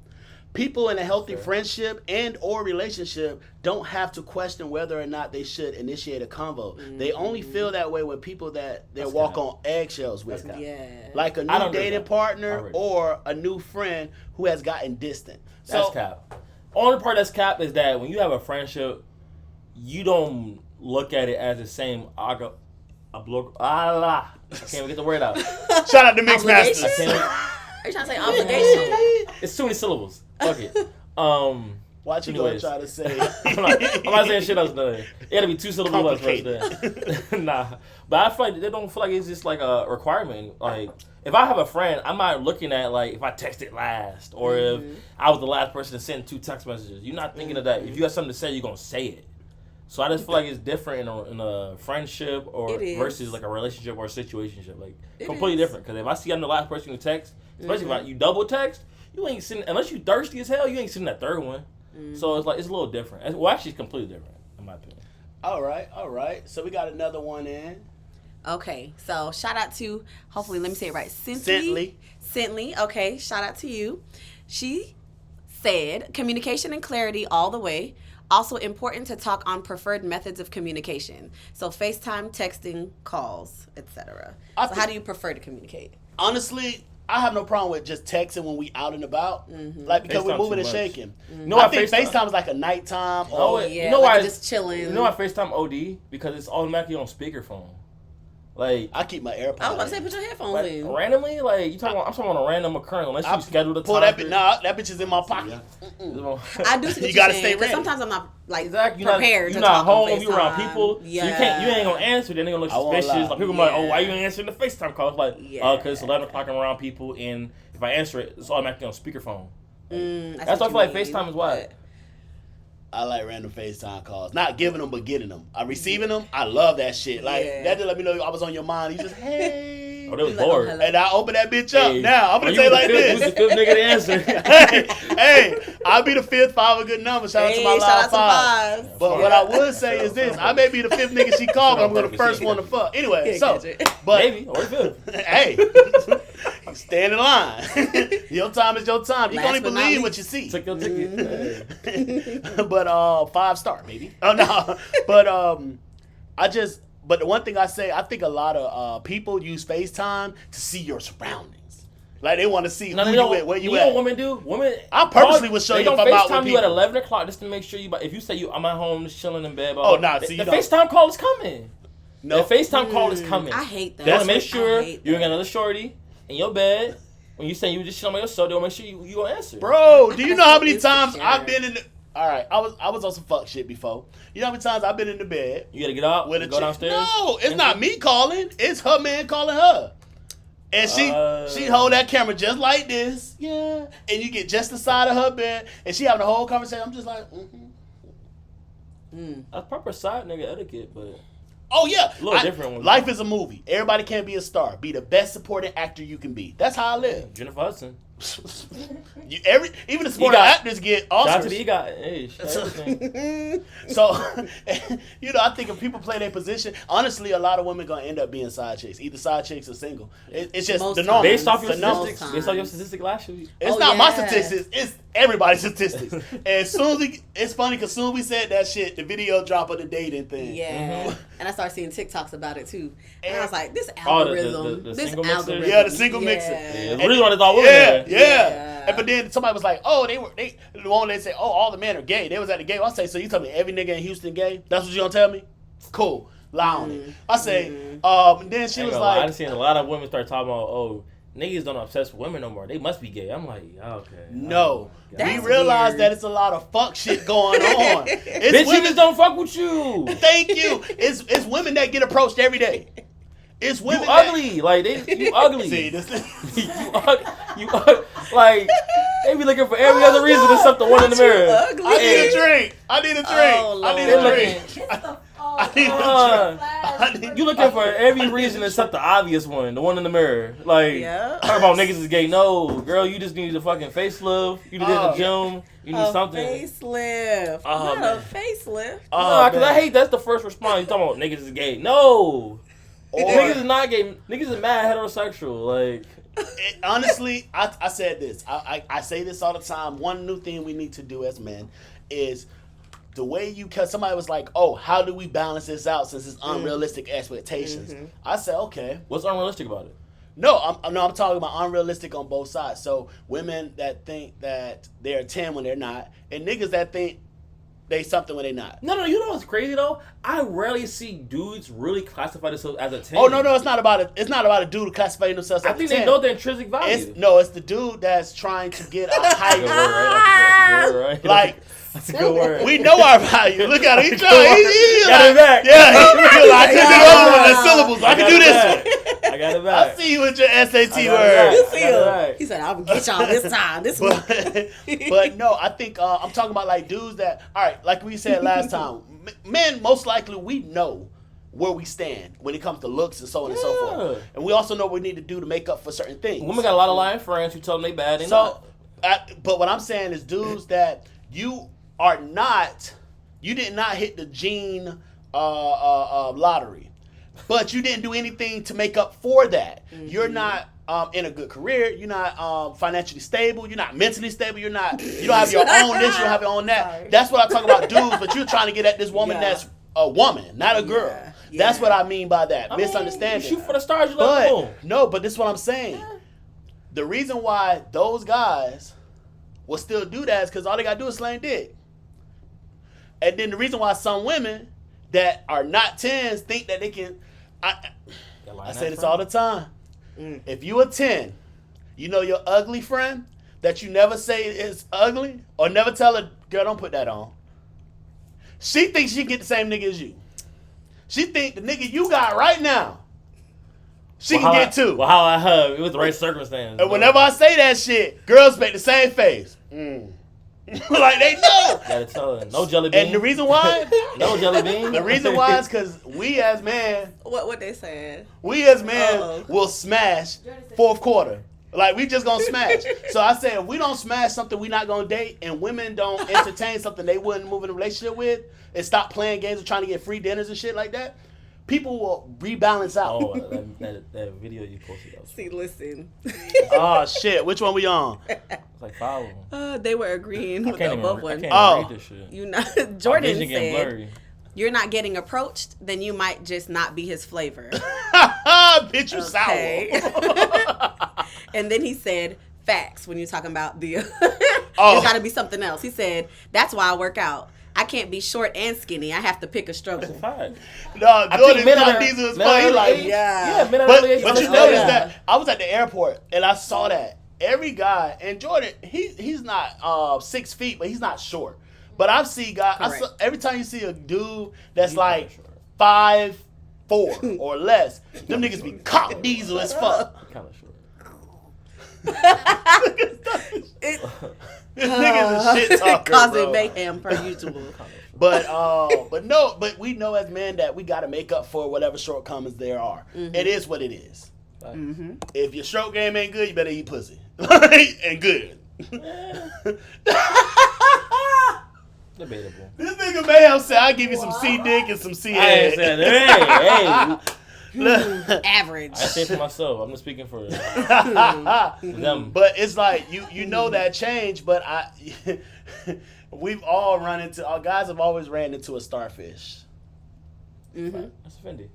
People in a healthy friendship and or relationship don't have to question whether or not they should initiate a convo. They only feel that way with people that they That's walk cap. on eggshells with. Yeah. Like a I new don't agree dating with that. partner Already. or a new friend who has gotten distant. That's So cap. Only part that's cap is that when you have a friendship, you don't look at it as the same. I can't even get the word out. shout out to Mix Obligation? Masters. Are you trying to say obligation? It's too many syllables. Fuck it. Watch you Anyways. gonna try to say. I'm not saying shit else. No. It gotta be 2 syllables less Complicated. first. Nah, but I feel like they don't feel like it's just like a requirement. Like if I have a friend, I'm not looking at like if I texted last or if I was the last person to send 2 text messages. You're not thinking of that. If you have something to say, you're gonna say it. So I just feel like it's different in a friendship or It is. versus like a relationship or a situationship. Like It completely is. different. Because if I see I'm the last person to text, especially if you double text, you ain't sitting unless you thirsty as hell. You ain't sitting that third one. So it's like it's a little different. Well, actually, it's completely different in my opinion. All right. So we got another one in. Okay, so shout out to, hopefully, let me say it right, Cently. Okay, shout out to you. She said, communication and clarity all the way. Also important to talk on preferred methods of communication. So FaceTime, texting, calls, etc. So how do you prefer to communicate? Honestly, I have no problem with just texting when we out and about. Like because we're FaceTime moving too and much. shaking. No, I I think FaceTime. FaceTime is like a nighttime. Oh, Or, Yeah, you know like why you're it's- just chilling. You know why FaceTime OD? Because it's automatically on speakerphone. Like I keep my AirPods. I was about to say, put your headphones like, in. randomly, like I'm talking on a random occurrence unless you schedule the pull time. that for bitch. it. Nah, that bitch is in my pocket. I do see what You you're gotta saying, stay 'cause ready. sometimes I'm not like Exactly. prepared You're to not talk on home. You around FaceTime. people. Yeah. So you ain't gonna answer. Then they gonna look I won't suspicious. lie. Like people gonna be like, oh, Yeah. why you ain't answering the FaceTime call? It's like, Yeah. because it's 11 o'clock. I'm around people, and if I answer it, it's automatically on speakerphone. That's why I feel like what you FaceTime mean, is why. but- I like random FaceTime calls. Not giving them, but getting them. I receiving them. I love that shit. Like Yeah. that just let me know I was on your mind. You just hey. Oh, they was He's like, bored. hello. And I open that bitch up. Hey, Now, I'm going to you say like was the this. fifth nigga to answer. hey, I'll be the fifth, five a good number. Shout out to my Hey, shout out live to five. fives. But what I would say is this. I may be the fifth nigga she called, but I'm going to the first one to fuck. Anyway, Yeah, so, catch it. but, Maybe, or fifth. hey, stand in line. Your time is your time. You Last can only but not believe what least. you see. Took your ticket. But 5-star maybe. Oh no. But the one thing I say, I think a lot of people use FaceTime to see your surroundings. Like they want to see No, who they you don't. at, where you know at. what women do? Women. I purposely would show they you if don't I'm out with FaceTime you at people. 11 o'clock just to make sure you. If you say I'm at home just chilling in bed. Oh, nah, see, the you don't. FaceTime call is coming. No. The FaceTime call is coming. I hate that. They want to make I sure hate you that. ain't got another shorty in your bed. When you say you just chilling by yourself, they'll make sure you gonna answer. Bro, do you know how many Instant times share. I've been in the all right, I was on some fuck shit before. You know how many times I've been in the bed You gotta get out. with a Go chick? downstairs. No, it's not me calling. It's her man calling her. And she hold that camera just like this, yeah. And you get just the side of her bed, and she having a whole conversation. I'm just like, That's proper side nigga etiquette, but oh yeah, A little different one. Life is a movie. Everybody can't be a star. Be the best supporting actor you can be. That's how I live. Jennifer Hudson. Even the supporting EGOT. actors get Shout out to Oscars. the EGOT. Hey, shout out to everything. So, I think if people play their position, honestly, a lot of women gonna end up being side chicks, either side chicks or single. It's just Most the norm. Based off your the numbers. statistics. Based off your statistic last week. It's Oh, not my yeah. statistics. It's everybody's statistics. And as soon as it's funny because soon we said that shit, the video drop of the dating thing. Yeah. And I started seeing TikToks about it too. And I was like, this Oh, the algorithm. the this single mixer? algorithm. Yeah, the single mixer. Yeah, And- the reason why they thought women yeah, there. yeah. Yeah. And but then somebody was like, "Oh, they the one they say, oh, all the men are gay." They was at the gay. I say, so you tell me every nigga in Houston gay? That's what you gonna tell me? Cool, lie on it. I say, then she was I like, done seen a lot of women start talking about, oh, niggas don't obsess with women no more. They must be gay. I'm like, okay. "No." Oh, We That's realize weird. that it's a lot of fuck shit going on. Bitch, It's niggas don't fuck with you. Thank you. It's women that get approached every day. It's You women that- ugly. Like, you ugly. See, this you ugly. Like, they be looking for every other reason except the one in the Not you mirror. ugly. I need a drink. I need a drink. Oh, I need Lord. a drink. It's the I need a Uh, drink. You looking for every reason except the obvious one, the one in the mirror. Like, Yeah. talk about niggas is gay. No, girl, you just need a fucking facelift. You need to hit the gym. You need A something. facelift. Oh, Not man. a facelift. Nah, cause man. I hate that's the first response. You talking about niggas is gay? No, Or- niggas is not gay. Niggas is mad heterosexual. Like, Honestly, I said this. I say this all the time. One new thing we need to do as men is the way cause somebody was like, oh, how do we balance this out since it's unrealistic expectations? I said, okay. what's unrealistic about it? No, I'm talking about unrealistic on both sides. So women that think that they're 10 when they're not, and niggas that think they something when they're not. No, you know what's crazy though? I rarely see dudes really classify themselves as a 10. Oh no, it's not about a dude classifying themselves as I think a 10. they know their intrinsic value. It's the dude that's trying to get a Good higher. word, right? That's a good word, right? Like, that's a good word. we know our value. Look at him. He That's a trying. good word. He Got like, it back. yeah, I can do the other one, the syllables. I can got do it this back. one. I got it I back. see you with your SAT I got it word. You back. see I got it him. right. He said, I'm going to get y'all this time. This one. But no, I think I'm talking about like dudes that, all right, like we said last time, men most likely we know where we stand when it comes to looks and so on and so forth. And we also know what we need to do to make up for certain things. Women got a lot of lying friends who tell them they bad. They So, not. but what I'm saying is dudes that you did not hit the gene lottery, but you didn't do anything to make up for that. You're not in a good career. You're not financially stable. You're not mentally stable. You don't have your own this. You don't have your own that. Sorry. That's what I talk about, dudes. But you're trying to get at this woman Yeah. that's a woman, not a girl. Yeah. That's what I mean by that. I mean, Misunderstanding. you shoot for the stars, you let them But no, but this is what I'm saying. The reason why those guys will still do that is because all they gotta do is slang dick. And then the reason why some women that are not 10s think that they can. I say this all the time. If you a 10, you know your ugly friend that you never say is ugly or never tell her, girl, don't put that on. She thinks she can get the same nigga as you. She think the nigga you got right now, she can get too. Well, how it was the right circumstance. And whenever I say that shit, girls make the same face. Like they know. Gotta tell her. No jelly bean. And the reason why? No jelly bean. The reason why is because we as men What they saying? will smash fourth quarter. Like we just gonna smash. So I said if we don't smash something we not gonna date, and women don't entertain something they wouldn't move in a relationship with, and stop playing games of trying to get free dinners and shit like that, people will rebalance out. Oh, that video you posted. That was See, listen. Oh shit, which one we on? It's like 5 of them. They were agreeing with the I above can't one. Oh. even read this shit. You know, My Jordan vision getting said, blurry. "You're not getting approached, then you might just not be his flavor." Bitch, you Okay. sour. And then he said, "Facts." When you're talking about the, Oh. it's got to be something else. He said, "That's why I work out. I can't be short and skinny. I have to pick a struggle." Fact. No, I Jordan think men thought are- these was men funny. are Like, age- Yeah. men are But really age- you Oh, notice yeah. that I was at the airport and I saw that every guy, and Jordan, he's not 6 feet, but he's not short. But I've seen guys. Correct. Every time you see a dude that's He's like kinda short. 5'4" or less, them niggas be cock diesel as fuck. Kind of short. It, This nigga's a shit talker, causing bro. mayhem per usual. But we know as men that we got to make up for whatever shortcomings there are. Mm-hmm. It is what it is. Mm-hmm. If your stroke game ain't good, you better eat pussy. And good. Debatable. This nigga Mayhem said, I'll give you some C dick and some C I ain't head. saying, hey. Average. I say for myself. I'm just speaking for them. But it's like you know that change, but we've all run into our guys have always ran into a starfish. Mm-hmm. That's offended.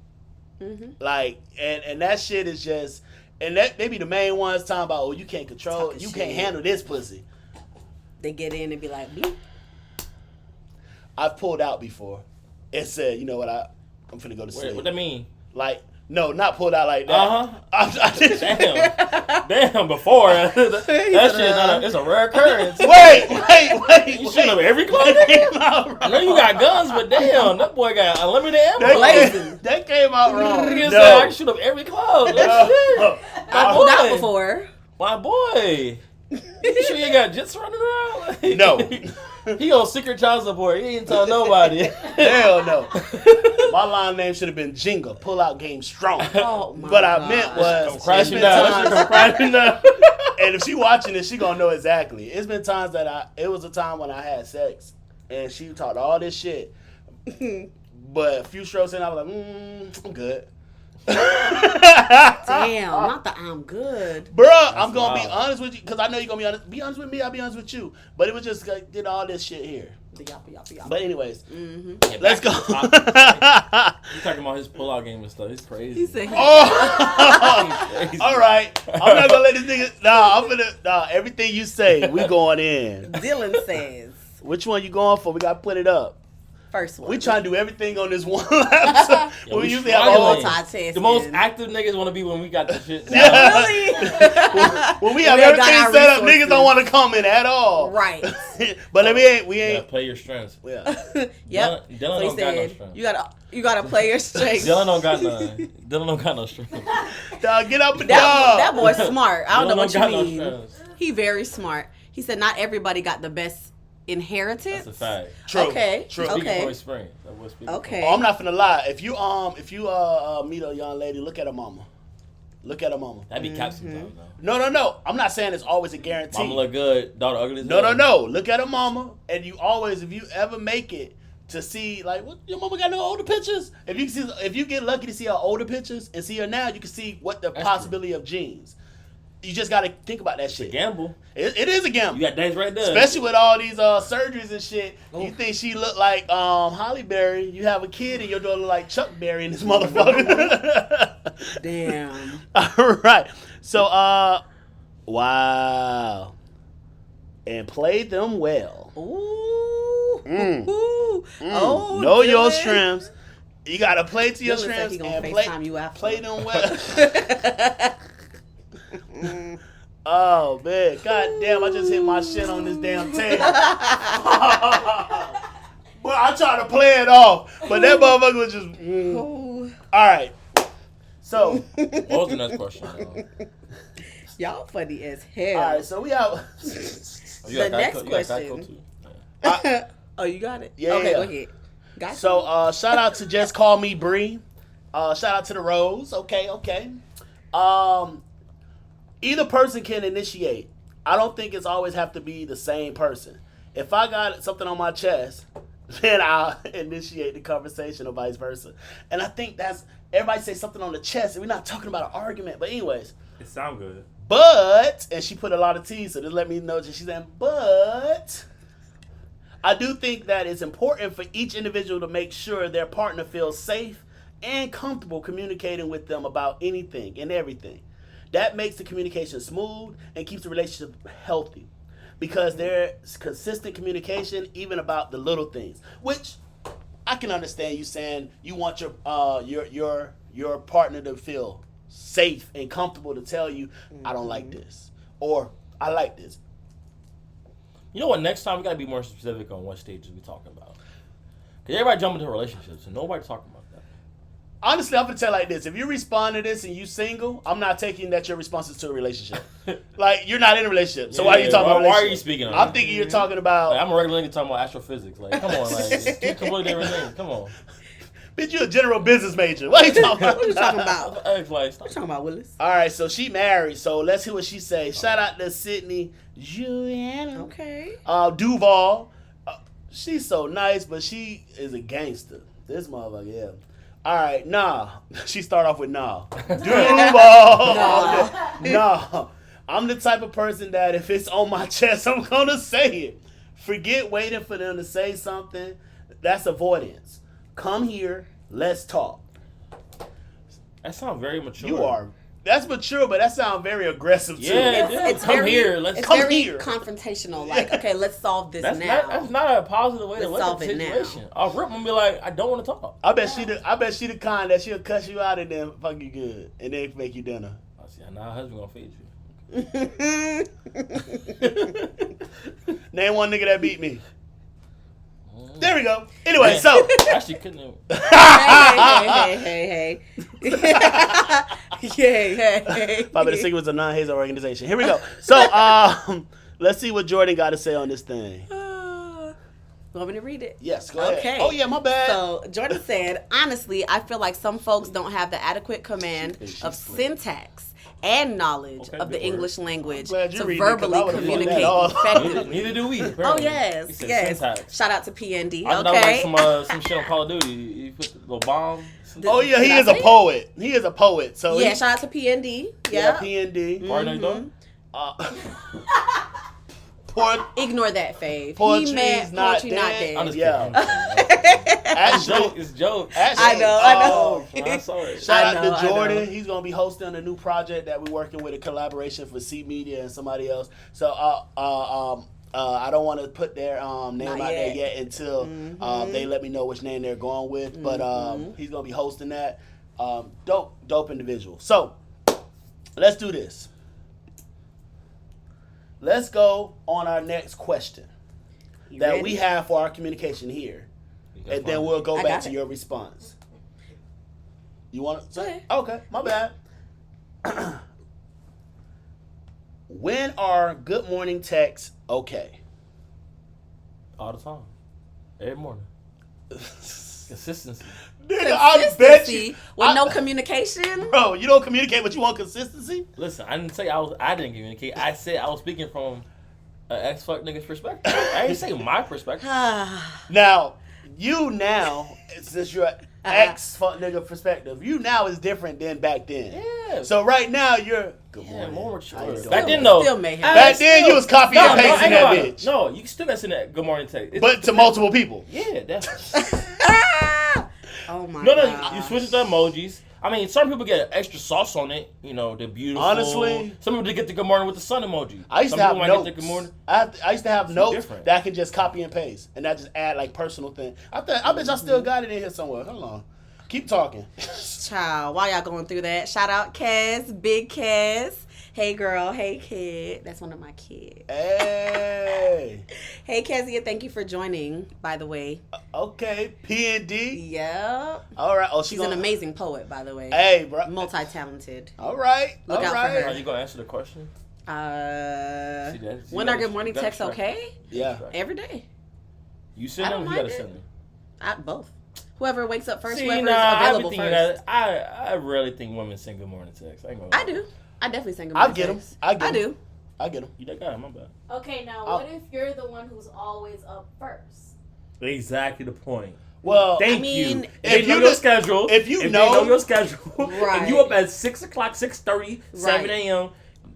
Mm-hmm. Like and that shit is just and that they be the main ones talking about, oh, you can't control Talking you shit. can't handle this pussy. They get in and be like, "Bloop." I've pulled out before and said, you know what, I'm finna go to sleep. What that mean? Like, no, not pulled out like that. Damn. Damn, before. that shit it's a rare occurrence. Wait. You shoot up every club? I know you got guns, but damn, that boy got unlimited ammo. That came out wrong. Nigga No. said I can shoot up every club. That's shit. My boy. Not before. My boy. You sure you got jits running around? Like, No. He on secret child support. He ain't tell nobody. Hell no. My line name should have been Jenga. Pull out game strong. Oh my What I God. meant was Come crashing it's been down. times- Come crashing down. And if she watching this, she gonna know exactly. It's been times that it was a time when I had sex and she talked all this shit, but a few strokes in, I was like, I'm good. Damn, not that I'm good. Bruh, I'm gonna be wild. honest with you because I know you're gonna be honest. Be honest with me, I'll be honest with you. But it was just like, did all this shit here. The yappa. But anyways, Mm-hmm. Yeah, let's back go. to the topic. You talking about his pullout game and stuff? It's crazy. He said, Oh, Crazy. all right. I'm not gonna let this nigga. Nah, everything you say, we going in. Dylan says, Which one you going for? We gotta put it up. first one. We try to do everything on this one laptop. Yeah, we we usually have a struggling. whole multitasking. The most active niggas want to be when we got the shit. Yeah. Really? When we have We got everything our set up, niggas resources. don't want to comment at all. Right. But we ain't. You gotta play your strengths. Yeah. Yep. Dylan So he don't got no said, strength. you gotta play your strength. Dylan don't got none. Dylan don't got no strength. Dog, get up and That down. boy's smart. I don't know Dylan what you got no mean. strengths. He very smart. He said not everybody got the best inheritance. That's a fact. True. Okay. True. Okay. Speaking for experience. That was speaking Okay. Oh, I'm not finna lie. If you meet a young lady, look at her mama. Look at her mama. That'd be cap sometimes No. I'm not saying it's always a guarantee. though. Mama look good, daughter ugly as No. hell. Look at her mama, and you always, if you ever make it to see, like, what your mama got no older pictures. If you get lucky to see her older pictures and see her now, you can see what the That's possibility of genes. You just got to think about that shit. Gamble. It is a gamble. You got days right there. Especially with all these surgeries and shit. You think she look like Holly Berry, you have a kid and your daughter look like Chuck Berry in this motherfucker. Damn. All right. So, wow. And play them well. Ooh. Mm. Ooh. Oh. Know your Dylan. strengths. You got to play to your Dylan said strengths he gonna and FaceTime you after. play them well. Oh, man. God damn, I just hit my shit on this damn table. Well, I tried to play it off, but that motherfucker was just. Ooh. All right. So, What was the next question? Y'all funny as hell. all right. So we have. The next question. Oh, you got it? Yeah. Okay, go ahead. Got So, shout out to Just Call Me Bree. Shout out to the Rose. Okay. Either person can initiate. I don't think it's always have to be the same person. If I got something on my chest, then I'll initiate the conversation or vice versa. And I think that's, everybody say something on the chest, and we're not talking about an argument. But anyways. It sound good. But, and she put a lot of T's, so just let me know that she's saying, but I do think that it's important for each individual to make sure their partner feels safe and comfortable communicating with them about anything and everything. That makes the communication smooth and keeps the relationship healthy because there's consistent communication even about the little things, which I can understand you saying you want your partner to feel safe and comfortable to tell you, I don't like this, or I like this. You know what? Next time we gotta be more specific on what stages we talking about. Cause everybody jump into relationships and nobody talking about that. Honestly, I'm gonna tell you like this: if you respond to this and you single, I'm not taking that your response is to a relationship. Like you're not in a relationship, so why are you talking about? Why are you speaking on I'm it? thinking you're talking about. Like, I'm a regular nigga talking about astrophysics. Like, come on, like it's two completely different things. Come on. Bitch, you a general business major. What are you talking about? What are you talking about? Like, What you talking about, Willis? All right, so she married. So let's hear what she say. Shout out to Sydney Juliana. Okay. Duval. She's so nice, but she is a gangster. This motherfucker, yeah. All right, nah. She start off with nah. Duval. Nah. I'm the type of person that if it's on my chest, I'm gonna say it. Forget waiting for them to say something. That's avoidance. Come here, let's talk. That sounds very mature. You are. That's mature, but that sounds very aggressive too. Yeah, It's come very, here. Let's it's come very here. confrontational. Like, okay, let's solve this That's now. that's not a positive way to Let's look at solve the it now. situation. I'll rip and be like, I don't want to talk. I bet she the kind that she'll cuss you out and then fuck you good and then make you dinner. I see. Now, husband gonna feed you. Name one nigga that beat me. There we go. Anyway, Man, so actually couldn't. Hey. Hey. Probably the secret was a non-hazard organization. Here we go. So let's see what Jordan got to say on this thing. Want me to read it? Yes, go ahead. Okay. Oh yeah, my bad. So Jordan said, honestly, I feel like some folks don't have the adequate command of syntax and knowledge of the English language glad you to reading it, 'cause I verbally would've communicate done that all. effectively. Neither do we. Oh apparently. He yes, said yes. syntax. Shout out to PND. I thought Okay. like some shit on Call of Duty. You put the little bomb. Oh yeah, he Did I is a say it? poet. He is a poet. So Yeah, he, shout out to PND. yeah, Yeah. PND. Partner done. Poor, Ignore that, Fave. Poetry's He meant not poetry not dead. I'm dead. just Yeah. kidding. It's actually, joke. It's joke. actually, I know. I'm sorry. Shout I out know, to Jordan. I know. He's gonna be hosting a new project that we're working with, a collaboration for C Media and somebody else. So I don't want to put their name Not out there yet. yet until they let me know which name they're going with. But he's gonna be hosting that. Dope individual. So let's do this. Let's go on our next question You that ready? we have for our communication here, and then we'll go I back got to it. your response. You want to Go say? ahead. Okay, my bad. When are good morning texts okay? all the time, every morning. Consistency. Nigga, I bet you. with no communication. Bro, you don't communicate, but you want consistency? Listen, I didn't say I didn't communicate. I said I was speaking from an ex-fuck nigga's perspective. I didn't say my perspective. Now, since you're ex-fuck nigga perspective, you now is different than back then. Yeah. So right now, you're good Yeah, morning. more mature. How you doing? Back then, though. Still mayhem. Back then, you was copying and pasting that bitch. No, you still got to send that good morning text. But to multiple people. Yeah, definitely. Oh my No, god. you switch it to emojis. I mean, some people get extra sauce on it. You know, they're beautiful. Honestly. Some people get the good morning with the sun emoji. I used some to have people notes. Might get the good morning. I used to have notes different. that I can just copy and paste, and I just add like personal thing. I bet I still got it in here somewhere. Hold on, keep talking. Child, while y'all going through that, shout out Kaz, Big Kaz. Hey girl, hey kid. That's one of my kids. Hey, Hey Kezia, thank you for joining, by the way. okay, PND. Yep. All right. Oh, She's an amazing poet, by the way. Hey, bro. Multi-talented. All right. Look all out for right. her. Are you gonna answer the question? When are good morning texts okay? Yeah. Every day. You send I them, don't you gotta mind send them. Both. Whoever wakes up first, See, whoever's I available be first. thinking that I rarely think women send good morning texts. I do. I definitely send good I morning get them. texts. I do. get them. You that guy, my bad. Okay, now what if you're the one who's always up first? Exactly the point. Well, Thank I mean, you. If you know your schedule, if you they know your schedule, Right. and you up at 6 o'clock, 6:30, 7 a.m.,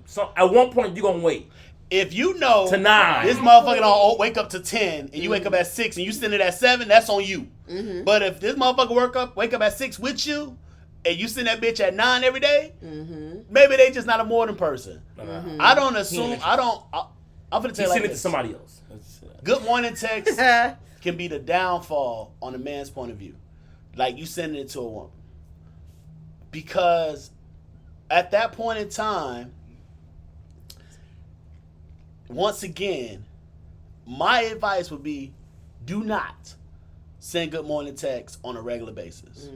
so at one point you're gonna wait. if you know To 9. this motherfucker don't wake up to 10 and you wake up at 6 and you send it at 7, that's on you. Mm-hmm. But if this motherfucker wake up at 6 with you and you send that bitch at 9 every day, maybe they just not a morning person. I don't assume. I'm gonna tell you like Send it to this. somebody else. Good morning text can be the downfall on a man's point of view. Like you sending it to a woman. Because at that point in time, once again, my advice would be do not send good morning texts on a regular basis.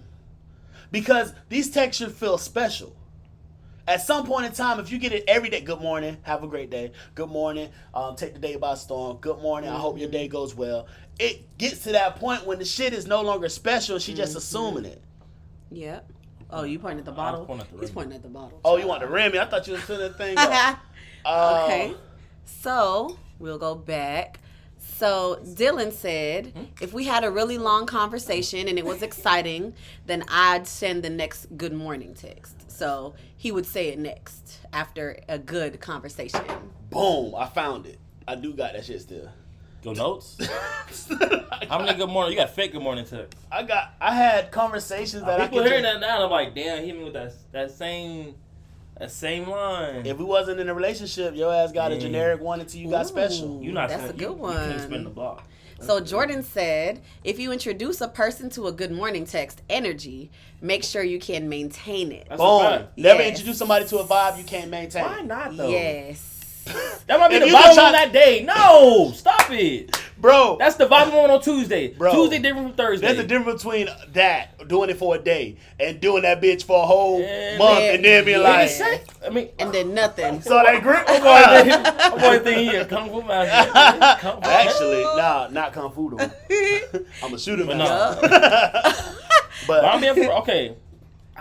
Because these texts should feel special. At some point in time, if you get it every day, good morning, have a great day. Good morning, take the day by storm. Good morning, I hope your day goes well. It gets to that point when the shit is no longer special. She just assuming it. Yep. Oh, you pointing at the bottle? He's pointing at the bottle. Oh, you want to ram me? I thought you was filling that thing up. Okay. So, we'll go back. So, Dylan said, if we had a really long conversation and it was exciting, then I'd send the next good morning text. So, he would say it next after a good conversation. Boom, I found it. I do got that shit still. Your notes? How many good morning? You got fake good morning texts. I had conversations that People I could hearing that now, I'm like, damn, hit me with that same line. If we wasn't in a relationship, your ass got a generic one until you got special. You not That's spend, a good one. You can't spin the block. So Jordan said, if you introduce a person to a good morning text energy, make sure you can maintain it. That's a Boom. fact. Never Yes. introduce somebody to a vibe you can't maintain. Why not though? Yes. That might be If the you vibe gonna try- on that day. No, stop it. Bro, That's the vibe on Tuesday. Bro. Tuesday different from Thursday. there's a difference between that, doing it for a day, and doing that bitch for a whole Yeah, month man. and then being Yeah. like, I mean, And then nothing. so that grip was I'm going to think he a kung fu master. Kung fu Actually, nah, not Kung Fu though. I'm a shooter But master. no. But I mean, okay.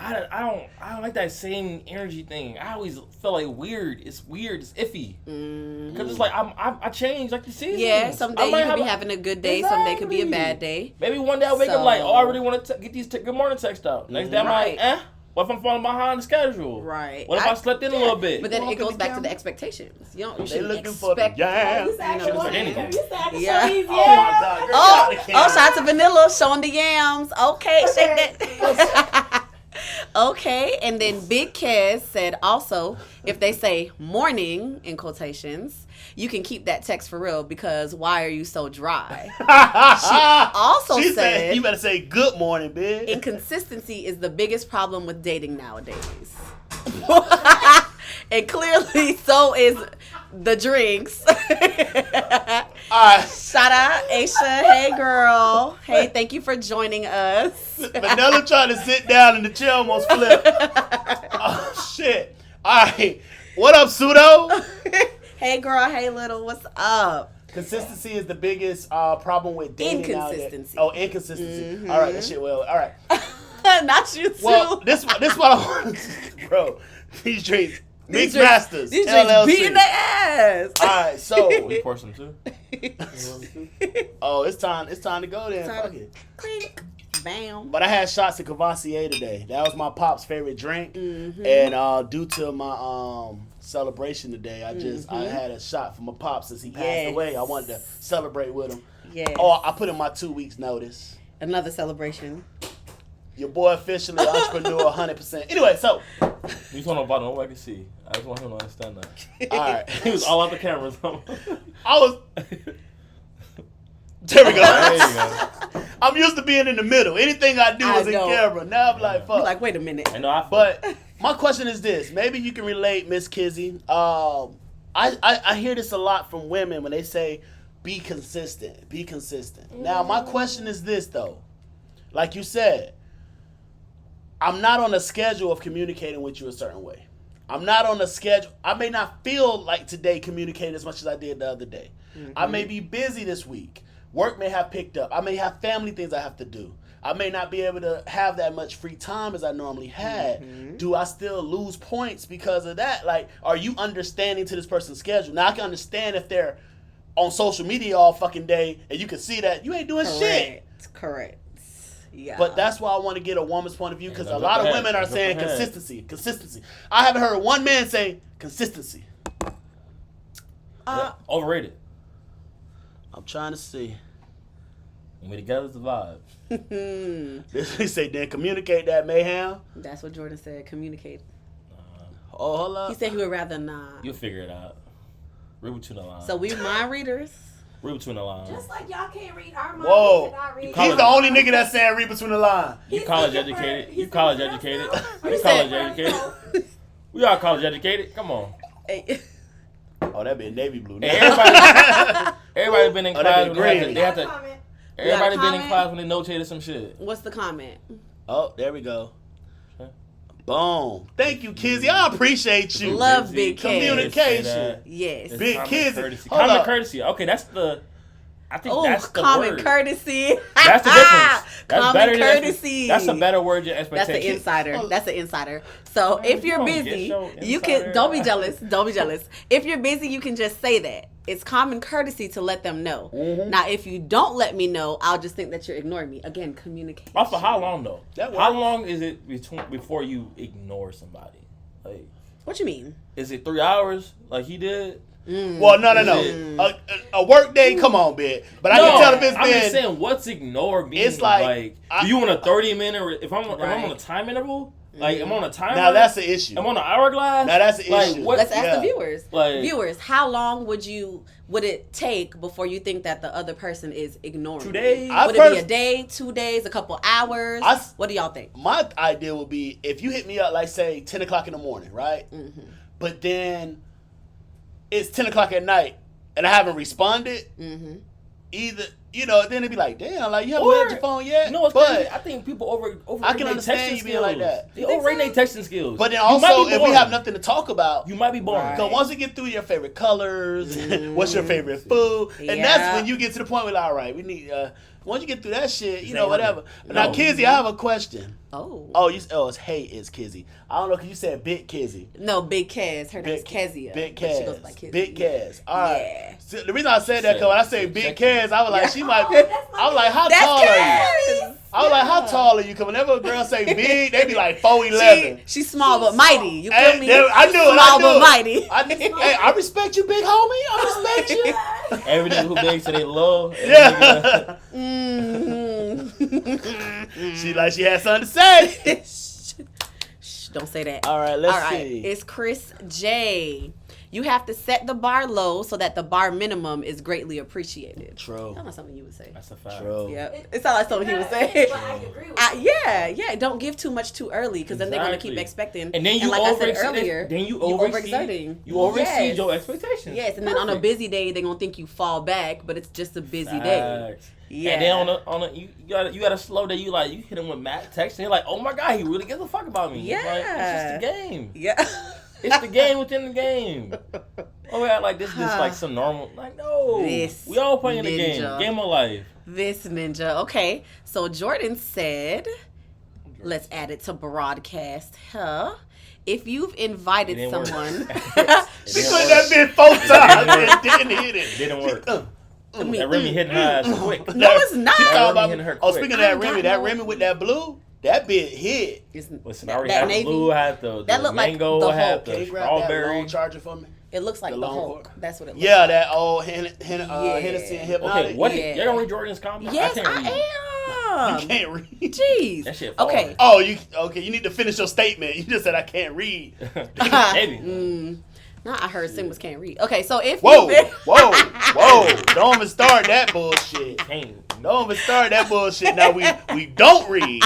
I don't like that same energy thing. I always feel like weird. It's weird. It's iffy. Because it's like I change like the seasons. Yeah, some day I you might could be have having a good day. Some day could be a Exactly. bad day. Maybe one day I wake up like, oh, I really want to get these good morning texts out. Next day I'm Right. like, what if I'm falling behind the schedule? Right. What if I slept in a little bit? But then Walk it in goes the back to camera. the expectations. You They shouldn't looking for the expect. jam. You said Should've I said anything. You said I can Yeah. show these Oh my God, girl, Oh, get out the camera. shout out to Vanilla showing the yams. Okay, shake that. Okay, and then Big Kez said also, if they say morning in quotations, you can keep that text for real because why are you so dry? also She said, you better say good morning, bitch. inconsistency is the biggest problem with dating nowadays. And clearly so is the drinks. Alright, Shout out Aisha. Hey girl. Hey, thank you for joining us. Vanilla trying to sit down and the chair almost flipped. Oh shit. Alright. What up, Pseudo? Hey girl, hey little, what's up? Consistency is the biggest problem with dating nowadays. Inconsistency. Oh, inconsistency. Alright, that shit well. Alright. Not you too. Well, this what I want, bro. These drinks, Mixed Masters, These LLC. drinks beating their ass. All right, so We pour some too. it's time to go then. Fuck it. Clink. Bam. But I had shots of Cavassier today. That was my pop's favorite drink, and due to my celebration today, I had a shot for my pop since he passed Yes. away. I wanted to celebrate with him. Yes. Oh, I put in my 2 weeks notice. Another celebration. Your boy officially entrepreneur 100%. Anyway, so You talking about no legacy. I just want him to understand that. all right, He was all out the cameras. I was. There we go. There you go. I'm used to being in the middle. Anything I do is in know. camera. Now I'm like, fuck. You're like, wait a minute. I know I feel But my question is this. Maybe you can relate, Miss Kizzy. I hear this a lot from women when they say, be consistent. Be consistent. Now, my question is this, though. Like you said, I'm not on a schedule of communicating with you a certain way. I'm not on a schedule. I may not feel like today communicating as much as I did the other day. I may be busy this week. Work may have picked up. I may have family things I have to do. I may not be able to have that much free time as I normally had. Do I still lose points because of that? Like, are you understanding to this person's schedule? Now, I can understand if they're on social media all fucking day and you can see that you ain't doing shit. Correct. Yeah. But that's why I want to get a woman's point of view, because a lot of women are saying consistency. I haven't heard one man say consistency. Overrated. I'm trying to see. When we together's the vibe. They say, then communicate that, mayhem. That's what Jordan said. Communicate. Oh, hold up. He said he would rather not. You'll figure it out. Read between the lines. So we mind readers. Read between the lines. Just like y'all can't read our minds. Whoa. We cannot read He's the only nigga that's saying read between the lines. You college educated. You college educated. You said- college educated. We are college educated. Come on. Hey. Oh, that be navy blue. Hey, everybody been in Oh, class that when be they have to. Comment. Everybody been in comment? class when they notated some shit. What's the comment? Oh, there we go. Boom. Thank you, Kizzy. I appreciate you. Love Big K. Communication. Yes. Big Common kids. courtesy. Hold Common up. courtesy. Okay, that's the. I think Oh, that's the common word. courtesy. That's the difference. That's Common better than courtesy. That's a better word than That's expectation. an insider. That's an insider. So Man, if you you're don't get busy, your you insider. can. Don't be jealous. Don't be jealous. If you're busy, you can just say that. It's common courtesy to let them know. Now, if you don't let me know, I'll just think that you're ignoring me. Again, communication. For how long though? That How works. long is it before you ignore somebody? Like, What you mean? is it 3 hours like he did? Well, no. A work day, come on, bitch. But I can tell if it's I'm just been. saying, what's ignore mean? It's like, do you want a 30-minute? Or if I'm on Right. a time interval, like I'm on a timer. Now that's the issue. I'm on an hourglass. Now that's the issue. What, Let's ask Yeah. the viewers. Like- Viewers, how long would it take before you think that the other person is ignoring 2 you? days? I Would it be a day, 2 days, a couple hours? What do y'all think? My idea would be if you hit me up, like say 10 o'clock in the morning, right? But then it's 10 o'clock at night and I haven't responded. Either, then it'd be like, damn, like you haven't looked at your phone yet. You know what's but crazy? I think people overrate I can their understand texting you being like skills. that. They overrate their texting skills. But then You might also, be if we boring. have nothing to talk about, You might be boring. Right. because once you get through your favorite colors, what's your favorite food, and Yeah. that's when you get to the point where, like, all right, we need. Once you get through that shit, Same whatever. here. Now, No. Kizzy, I have a question. Oh. It's hey, it's Kizzy. I don't know because you said Big Kizzy. No, Big Kaz. Her name's Kezia. Big but she goes by Kaz. Kizzy. Big Kaz. All right. Yeah. So the reason I said that because when I say Big Kaz, I was like, she might. That's my I was like, how That's tall are you? Kaz. I was like, how tall are you? Because whenever a girl say big, they be like 4'11". She's small but mighty. You feel Hey, me? I knew it. Small I knew but it. mighty. Hey, I respect you, big homie. I respect you. Every nigga who big say they love. Yeah. Mm. She had something to say. Shh, don't say that. All right, let's All right, see. it's Chris J. You have to set the bar low so that the bar minimum is greatly appreciated. True. That's not something you would say. That's a fact. True. Yep. It sounds like something he would say. But I agree with Yeah. Don't give too much too early because then they're going to keep Exactly. expecting. And then you like I said overexceed. earlier, Then you overexerting. overexceed your expectations. Yes, and then on a Perfect. busy day, they're going to think you fall back, but it's just a busy day. Facts. Yeah. And then on a you got a slow day. You hit him with Matt text and you're like, oh my god, he really gives a fuck about me. Yeah. Like, it's just the game. Yeah. It's the game within the game. Oh yeah, like this is like some normal. Like no, This we all playing the ninja. game of life. This ninja. Okay, so Jordan said, let's add it to broadcast. If you've invited It didn't work. someone, She put that bitch 4 times and didn't hit it. Didn't work. I mean, That Remy hitting her ass quick. no, it's not. She talking about, hitting her oh, quick. speaking of I that don't Remy, got that no- Remy with that blue, that bitch hit. Listen, That- I already that had navy- the blue, I had the that looked like mango, the I had Hulk. the Can you grab that strawberry. long charger for me? It looks like The the long Hulk. cord? That's what it looks Yeah, like. that old Hennessy and Hypnotic. Okay, what? Yeah. Y'all gonna read Jordan's comment? Yes, I can't read. I You am. can't read. Jeez. That shit falling. Okay. Oh, you need to finish your statement. You just said I can't read. Maybe. Nah, I heard Simbas can't read. Okay, so if Whoa, you've been- whoa. Don't even start that bullshit. Can't. Don't even start that bullshit. Now we don't read.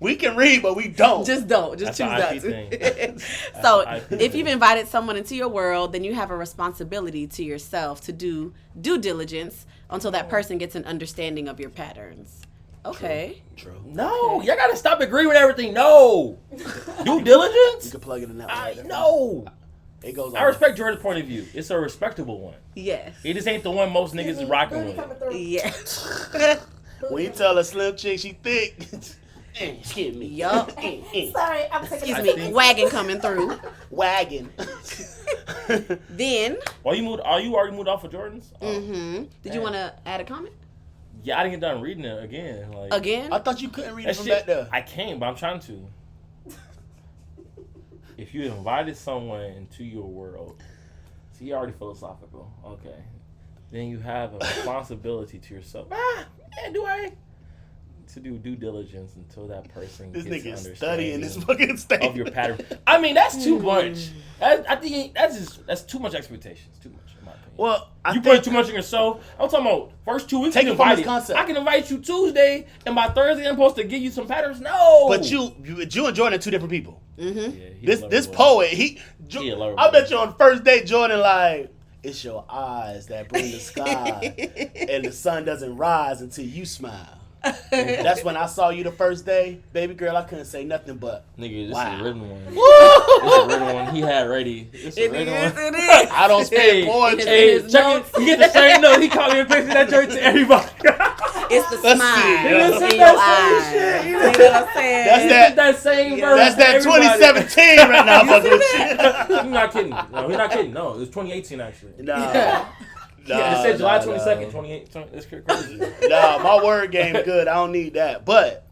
We can read, but we don't. Just don't. Just That's choose an not IP to. thing. So, That's an IP if thing. you've invited someone into your world, then you have a responsibility to yourself to do due diligence until that person gets an understanding of your patterns. Okay. True. No, y'all gotta stop agreeing with everything. No. Due diligence? You can plug it in that way. No. It goes I respect Jordan's point of view. It's a respectable one. Yes. It just ain't the one most niggas is rocking Booty with. coming through. Yes. When you tell a slim chick she thick, excuse me. Yup. Sorry, I'm taking Excuse me. Wagon coming through. Wagon. Then. Well, you already moved off of Jordan's? Oh. Mm-hmm. Did you Man. want to add a comment? Yeah, I didn't get done reading it again. Like Again? I thought you couldn't read it that from shit, back there. I can, but I'm trying to. If you invited someone into your world, see, you're already philosophical. Okay. Then you have a responsibility to yourself. Man, do I? To do due diligence until that person This gets nigga is understanding studying this fucking statement. of your pattern. I mean, that's too much. I think that's too much expectations. Too much, in my opinion. Well, You put too much on yourself. I'm talking about first 2 weeks. Take you it from invited. this concept. I can invite you Tuesday, and by Thursday I'm supposed to give you some patterns. No, But you and Jordan are two different people. Mm-hmm. Yeah, he's This a poet, He a lover I boy. bet you on the first date, Jordan like, it's your eyes that bring the sky, and the sun doesn't rise until you smile. That's when I saw you the first day, baby girl. I couldn't say nothing but Nigga, this wow. is a written one. This is a written one. He had ready. This is a written one. It is. I don't spit poetry. Hey, his check notes. it. You get the same note. He called me and pasted that joint to everybody. It's the Let's smile see. This in is your that eyes. same shit. You know what I'm saying? That's He that- did that same Yeah. verse. That's that to everybody. 2017 right now. I'm fucking with you. I'm not kidding. No, he's not kidding. No, it was 2018 actually. Nah. Yeah, it said July nah, 22nd, nah. 28. It's crazy. Nah, my word game good. I don't need that. But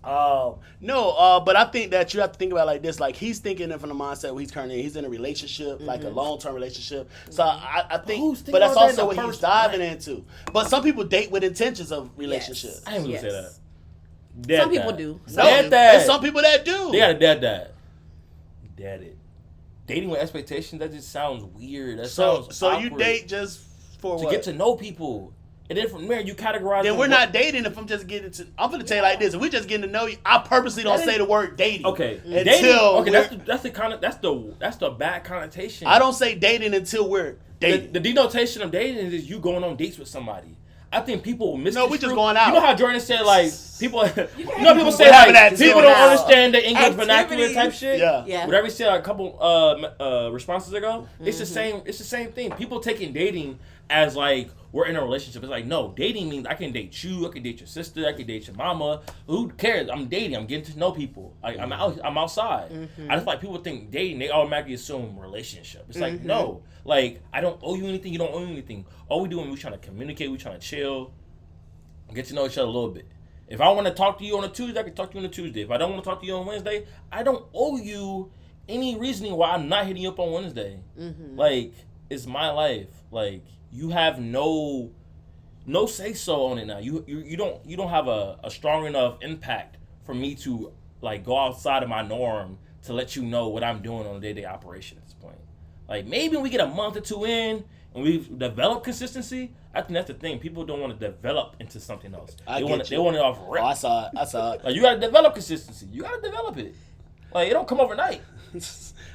but I think that you have to think about it like this. Like he's thinking it from the mindset where he's currently he's in a relationship, like a long-term relationship. So I Who's think, thinking but that's about that in also the what he's first diving night? into. But some people date with intentions of relationships. Yes. I ain't gonna say Yes. that. Dead Some people dad. do. No, Some Dead do. dad. there's some people that do. They got a dead dad. Dead it. Dating with expectations, that just sounds weird. That sounds So you awkward. date just for to what? get to know people. And then from there, you categorize Then them we're what- not dating if I'm just getting to. I'm gonna tell you like this: if we just getting to know you, I purposely don't That say is- the word dating. Okay. Until Dating. Okay, we're- that's the bad connotation. I don't say dating until we're dating. The denotation of dating is you going on dates with somebody. I think people misconstrue. No, we just going out. You know how Jordan said like people. You know how people We're say having like activities. people don't understand the English Activities. vernacular type shit. Yeah. Yeah. Whatever he said like, a couple responses ago, it's the same. It's the same thing. People taking dating as like we're in a relationship. It's like no, dating means I can date you, I can date your sister, I can date your mama. Who cares? I'm dating. I'm getting to know people. Like I'm outside. I just like people think dating. They automatically assume relationship. It's like no. Like I don't owe you anything. You don't owe me anything. All we doing, we trying to communicate. We trying to chill. Get to know each other a little bit. If I want to talk to you on a Tuesday, I can talk to you on a Tuesday. If I don't want to talk to you on Wednesday, I don't owe you any reasoning why I'm not hitting you up on Wednesday. Like, it's my life. Like, you have no say so on it now. You don't have a strong enough impact for me to like go outside of my norm to let you know what I'm doing on a day-to-day operation at this point. Like maybe we get a month or two in and we've developed consistency. I think that's the thing. People don't want to develop into something else. They want it off rip. Oh, I saw it. Like you gotta develop consistency. You gotta develop it. Like it don't come overnight.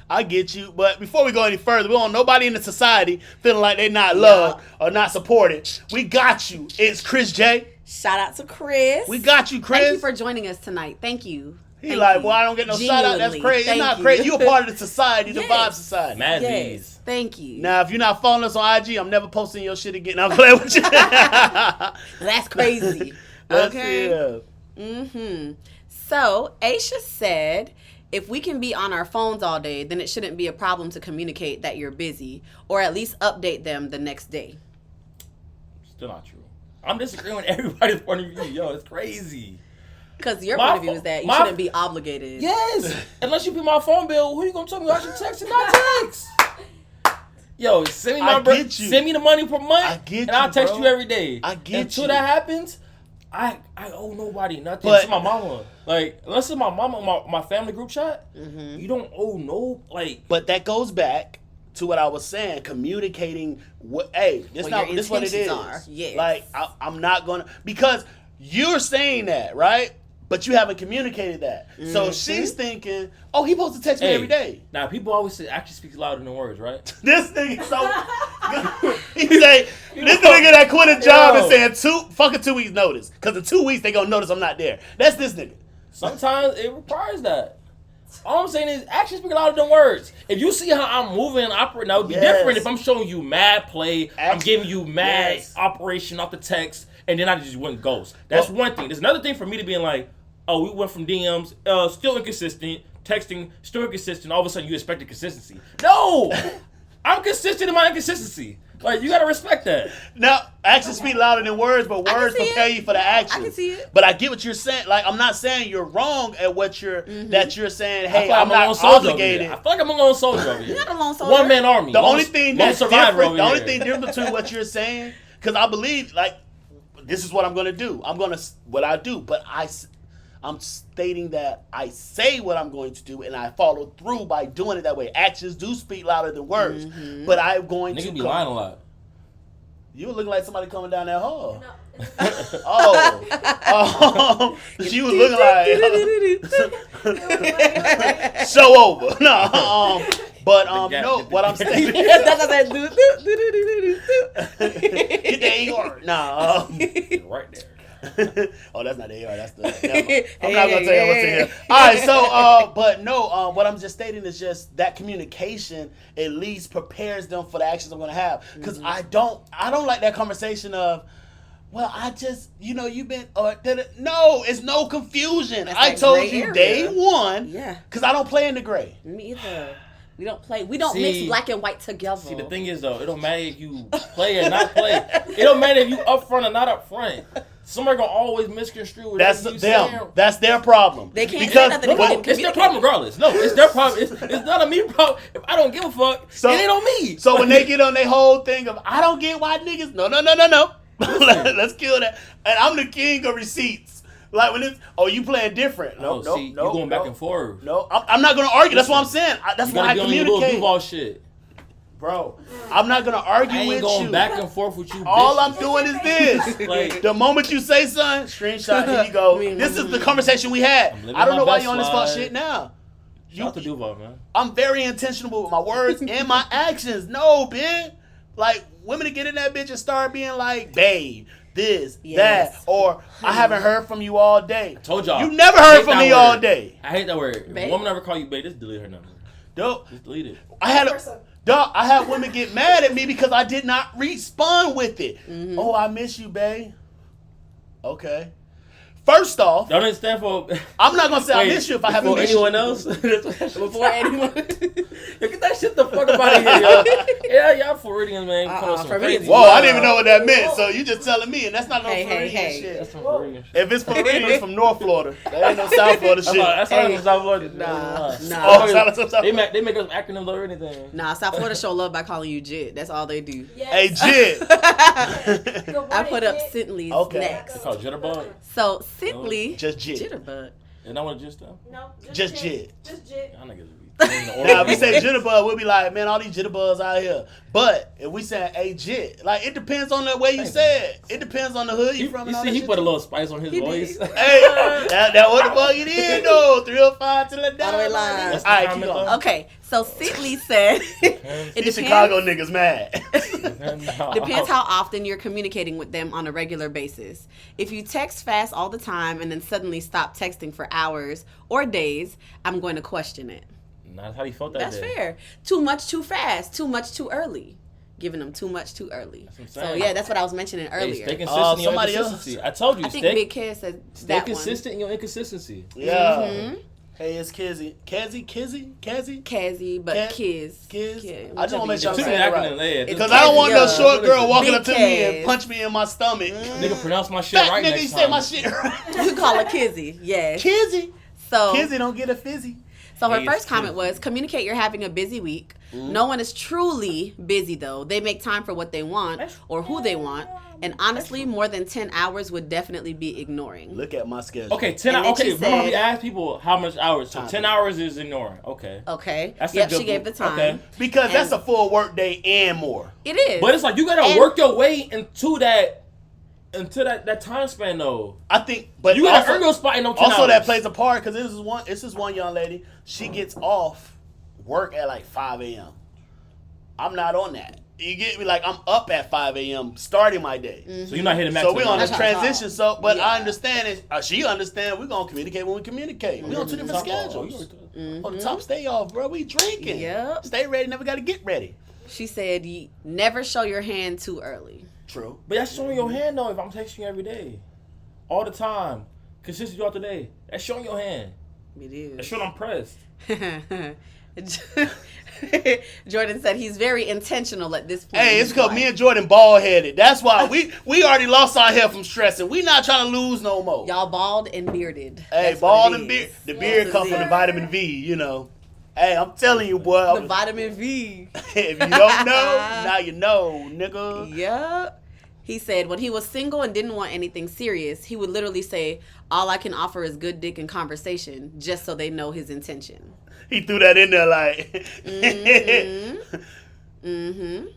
I get you, but before we go any further, we don't want nobody in the society feeling like they're not loved or not supported. We got you. It's Chris J. Shout out to Chris. We got you, Chris. Thank you for joining us tonight. Thank you. He Thank like, you. well, I don't get no shout out. That's Genuinely. crazy. It's Thank not you. crazy. You a part of the society, the Yes. vibe society. Mad Yes. V's. Thank you. Now, if you're not following us on IG, I'm never posting your shit again. I'm playing with you. That's crazy. That's Okay. it. Mm-hmm. So Aisha said, if we can be on our phones all day, then it shouldn't be a problem to communicate that you're busy, or at least update them the next day. Still not true. I'm disagreeing with everybody's point of view. Yo, it's crazy. Because your My point of view pho- is that you my- shouldn't be obligated. Yes. Unless you pay my phone bill, who you gonna tell me I should text and not text? Yo, send me I my get you. send me the money per month, I get and I'll you, text bro. you every day. I get Until you. that happens, I owe nobody nothing. But- It's my mama. Like, unless it's my mama, my family group chat, you don't owe no like. But that goes back to what I was saying, communicating what, hey, this What not your this what it is. intentions are, yes. Like I'm not gonna, because you're saying that, right? But you haven't communicated that. So she's thinking, oh, he supposed to text me Hey, every day. Now people always say action speaks louder than words, right? This nigga so he say This nigga that quit a job Yo. and saying fucking 2 weeks notice. Because in 2 weeks they gonna notice I'm not there. That's this nigga. Sometimes it requires that. All I'm saying is actions speak louder than words. If you see how I'm moving and operating, that would be different if I'm showing you mad play, I'm giving you mad operation off the text, and then I just went ghost. That's one thing. There's another thing for me to being like, oh, we went from DMs, still inconsistent, texting, still inconsistent, all of a sudden you expected consistency. No! I'm consistent in my inconsistency. Like, you gotta respect that. Now, actions speak louder than words, but words prepare you for the action. I can see it. But I get what you're saying. Like, I'm not saying you're wrong at what that you're saying. Hey, I'm like not obligated. I feel like I'm a lone soldier over here. You're not a lone soldier. One man army. The only thing that's different, the only thing different between what you're saying, because I believe, like, this is what I'm gonna do. What I do, but I'm stating that I say what I'm going to do and I follow through by doing it that way. Actions do speak louder than words, but I'm going to. Nigga be lying a lot. You looking like somebody coming down that hall. No. You was looking like show over. No, no. What I'm saying. Get the AR. No, Right there. Oh, that's not the AR. That's the. I'm not gonna tell you what's in here. All right, so but no, what I'm just stating is just that communication at least prepares them for the actions I'm gonna have. Because I don't like that conversation of, well, I just, you've been, no, it's no confusion. That's I that told gray you area. day one. Yeah. Because I don't play in the gray. Me either. We don't play. We don't mix black and white together. See, the thing is, though, it don't matter if you play or not play. It don't matter if you up front or not up front. Somebody gonna always misconstrue what That's you them. saying. That's their problem. They can't because say nothing. It's their problem regardless. No, it's their problem. It's not a me problem. If I don't give a fuck, it ain't on me. So when they get on their whole thing of, I don't get why niggas, no. Let's kill that. And I'm the king of receipts. Like when it's, you playing different. No, you going back and forth. No, I'm not gonna argue. That's what I'm saying. That's why I communicate. Duval shit. Bro, I'm not gonna argue I ain't with going you. back and forth with you. All bitches. I'm doing is this. Like, The moment you say something, screenshot, here you go. This is the conversation we had. I don't know why you're on this fuck shit now. Shout out to Duval, man. I'm very intentional with my words and my actions. No, bitch. Like, women to get in that bitch and start being like, babe, this, that, or I haven't heard from you all day. Told y'all. You never heard from me all day. I hate that word. If Babe? a woman ever call you babe, just delete her number. Dope. Just delete it. I had women get mad at me because I did not respond with it. Oh, I miss you, babe. Okay. First off, Don't understand for. I'm not gonna say I miss you if I haven't Before missed you. anyone else. Before anyone. Yo, get that shit the fuck up out of here, yo. Yeah, y'all Floridians, man. Come on, some Floridians. crazy Whoa, shit. I didn't even know what that meant. So you just telling me, and that's not no Floridian hey. shit. That's some Floridian shit. If it's Floridian, it's from North Florida. That ain't no South Florida shit. That's not Hey. South Florida. Nah. Oh, South They make us acronyms or anything. Nah, South Florida show love by calling you Jit. That's all they do. Hey, Jit. I put up Sintly's Okay. next. It's called Jitterbug. So Sintly, Just Jit. Jitterbug. Isn't that what it just though? No, Just Jit. Just Jit. Y'all niggas be. Now, if we say jitterbug, we'll be like, man, all these jitterbugs out here. But if we say a jit, like, it depends on the way you say it. It depends on the hood you from. You And all see, that he shit. put a little spice on his voice. Hey, that what the fuck it is, though. 305 till it All the way down. live. What's the All right, keep comment, going. though? Okay, so Sintly said it These depends. Chicago niggas mad. Depends how often you're communicating with them on a regular basis. If you text fast all the time and then suddenly stop texting for hours or days, I'm going to question it. Not how he felt that That's day. fair. Too much too fast. Too much too early. Giving them too much too early. That's what I'm So saying. yeah, that's what I was mentioning Hey, earlier. stay consistent in your somebody else. inconsistency. I told you, I think stay Big Kid said stay that consistent in your inconsistency. Yeah. Hey, it's Kizzy. Kizzy? one. Kazzy, but Kaz- Kiz. Kiz? Kid, I just wanna make sure I'm Too saying many it right. acronyms there. Because I don't want no Yeah. short girl walking Big up to me and Kaz. punch me in my stomach. Nigga pronounce my shit Fat right nigga, next you time. say my shit right. You call her Kizzy, yes. Kizzy. So Kizzy don't get a fizzy. So her Hey, first it's comment Kizzy. was, communicate you're having a busy week. No one is truly busy, though. They make time for what they want or who they want. And honestly, more than 10 hours would definitely be ignoring. Look at my schedule. Okay, 10 And then hours. Okay, she remember we said- asked people how much hours. So Time. 10 hours is ignoring. Okay. Okay. That's a Yep, good she gave the one. time. Okay. Because that's a And- full work day and more. It is. But it's like you gotta And- work your way into that time span though. I think, but You gotta also, earn your spot in them 10 also hours. that plays a part because this is one young lady. She gets off work at like 5 a.m. I'm not on that. You get me? Like, I'm up at 5 a.m. starting my day. So you're not hitting max. So we on That's this how I transition. thought. So, but Yeah. I understand it. She understand. We're gonna communicate when we communicate. We on two different schedules. On the top, stay off, bro. We drinking. Yep. Stay ready. Never got to get ready. She said, never show your hand too early. True. But that's showing your hand though. If I'm texting you every day, all the time, consistently throughout the day, that's showing your hand. It is. That's showing I'm pressed. Jordan said he's very intentional at this point. Hey, it's because me and Jordan bald headed. That's why we already lost our hair from stressing. We not trying to lose no more. Y'all bald and bearded. Hey, That's bald what it and beard. is. The Yes, beard it comes from the is. vitamin V. You know. Hey, I'm telling you, boy. The vitamin V. If you don't know, now you know, nigga. Yep. He said when he was single and didn't want anything serious, he would literally say, "All I can offer is good dick and conversation," just so they know his intention. He threw that in there like. Mm-hmm.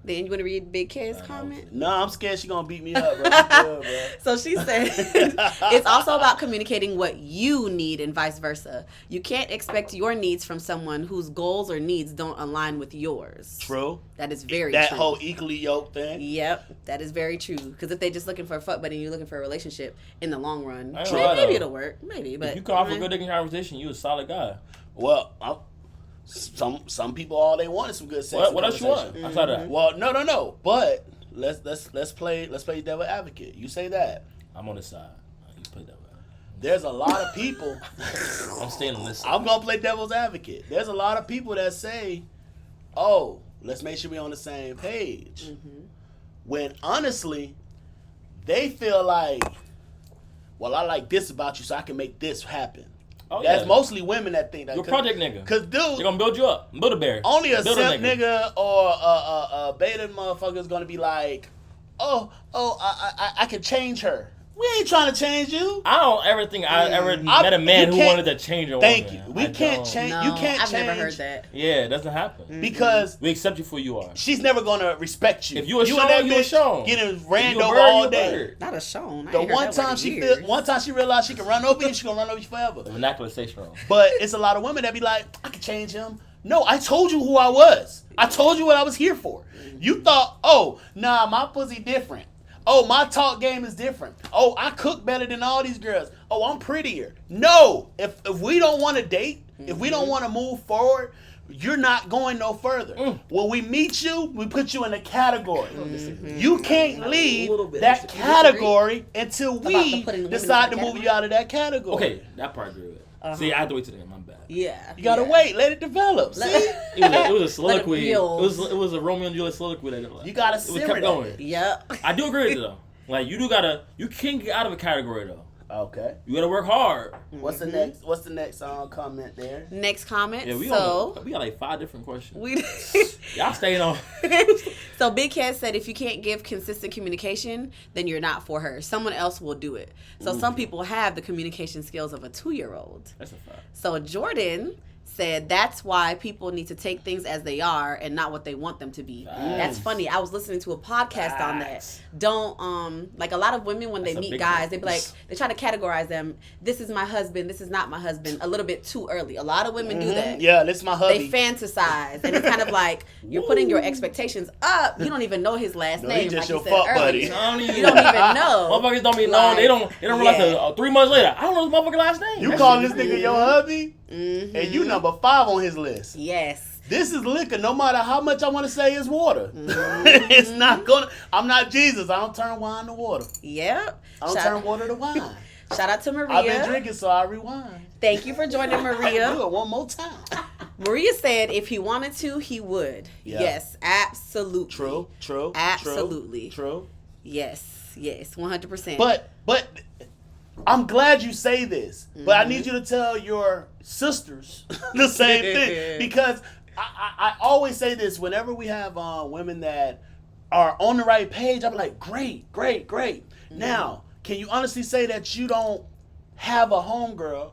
Then you want to read Big K's comment? No, I'm scared she gonna beat me up, bro. I'm good, bro. So she said, it's also about communicating what you need and vice versa. You can't expect your needs from someone whose goals or needs don't align with yours. True. That is very That true. whole equally yoked thing. Yep, that is very true. Because if they just looking for a fuck buddy and you're looking for a relationship, in the long run, I ain't gonna lie, maybe though. it'll work. Maybe, but If you can offer good dick in conversation, you a solid guy. Well, some people all they want is some good sex. What else you want outside of that? Well, no. But let's play devil advocate. You say that. I'm on this side. You play that way. There's a lot of people. I'm staying on this side. I'm gonna play devil's advocate. There's a lot of people that say, "Oh, let's make sure we're on the same page," when honestly, they feel like, "Well, I like this about you, so I can make this happen." Oh, That's yeah. mostly women that think that. You're a project nigga. Cause dude, They're gonna build you up. Build a bear. only a Build simp nigga or a beta motherfucker is gonna be like, I can change her. We ain't trying to change you. I don't ever think I ever met a man you who can't- wanted to change a woman. Thank you. We I can't don't. change. no, You can't I've change. never heard that. Yeah, it doesn't happen. Because We accept you for who you are. she's never gonna respect you. If you a and Sean, that you a bitch Sean. getting If ran you a over bird, all you a day. bird. Not a shown. I The ain't heard one that word time in she years. one time she realized she can run over you, she gonna run over you forever. The vernacular stay strong. But it's a lot of women that be like, I can change him. No, I told you who I was. I told you what I was here for. You thought, oh, nah, my pussy different. Oh, my talk game is different. Oh, I cook better than all these girls. Oh, I'm prettier. No, if we don't want to date, if we don't want to move forward, you're not going no further. When we meet you, we put you in a category. You can't leave that category until About we to put in women decide to into move you out of that category. Okay, that part I agree with. See, I have to wait till the end. My bad. Yeah. You gotta wait, let it develop. See? It was a soliloquy. It build. was a Romeo and Juliet soliloquy. You gotta It simmer kept that. going. Yep. I do agree with it though. Like you can't get out of a category though. Okay. You gotta work hard. What's the next? What's the next comment there? Next comment. Yeah, we so got like 5 different questions. we. Y'all staying on. So Big Cat said if you can't give consistent communication, then you're not for her. Someone else will do it. So some people have the communication skills of a 2-year-old. That's a fact. So Jordan said that's why people need to take things as they are and not what they want them to be. That's funny. I was listening to a podcast on that. Facts. Don't like a lot of women when That's they a meet big guys, one. they be like they try to categorize them. This is my husband. This is not my husband. A little bit too early. A lot of women do that. Yeah, this is my hubby. They fantasize, and it's kind of like you're putting your expectations up. You don't even know his last No, name. he just like you your said fuck earlier. buddy. You don't even know. Motherfuckers don't be known. Like, They don't realize yeah. that 3 months later. I don't know his motherfucking last name. You calling this nigga your hubby? Mm-hmm. And you number 5 on his list. Yes. This is liquor, no matter how much I want to say is water. Mm-hmm. It's not gonna. I'm not Jesus. I don't turn wine to water. Yep. I don't turn water to wine. Shout out to Maria. I've been drinking, so I rewind. Thank you for joining, Do Maria. it one more time. Maria said if he wanted to, he would. Yeah. Yes, absolutely. True. Absolutely. True. Yes, 100%. But I'm glad you say this. But I need you to tell your sisters the same thing, because I always say this whenever we have women that are on the right page. I'm like, great. Now, can you honestly say that you don't have a homegirl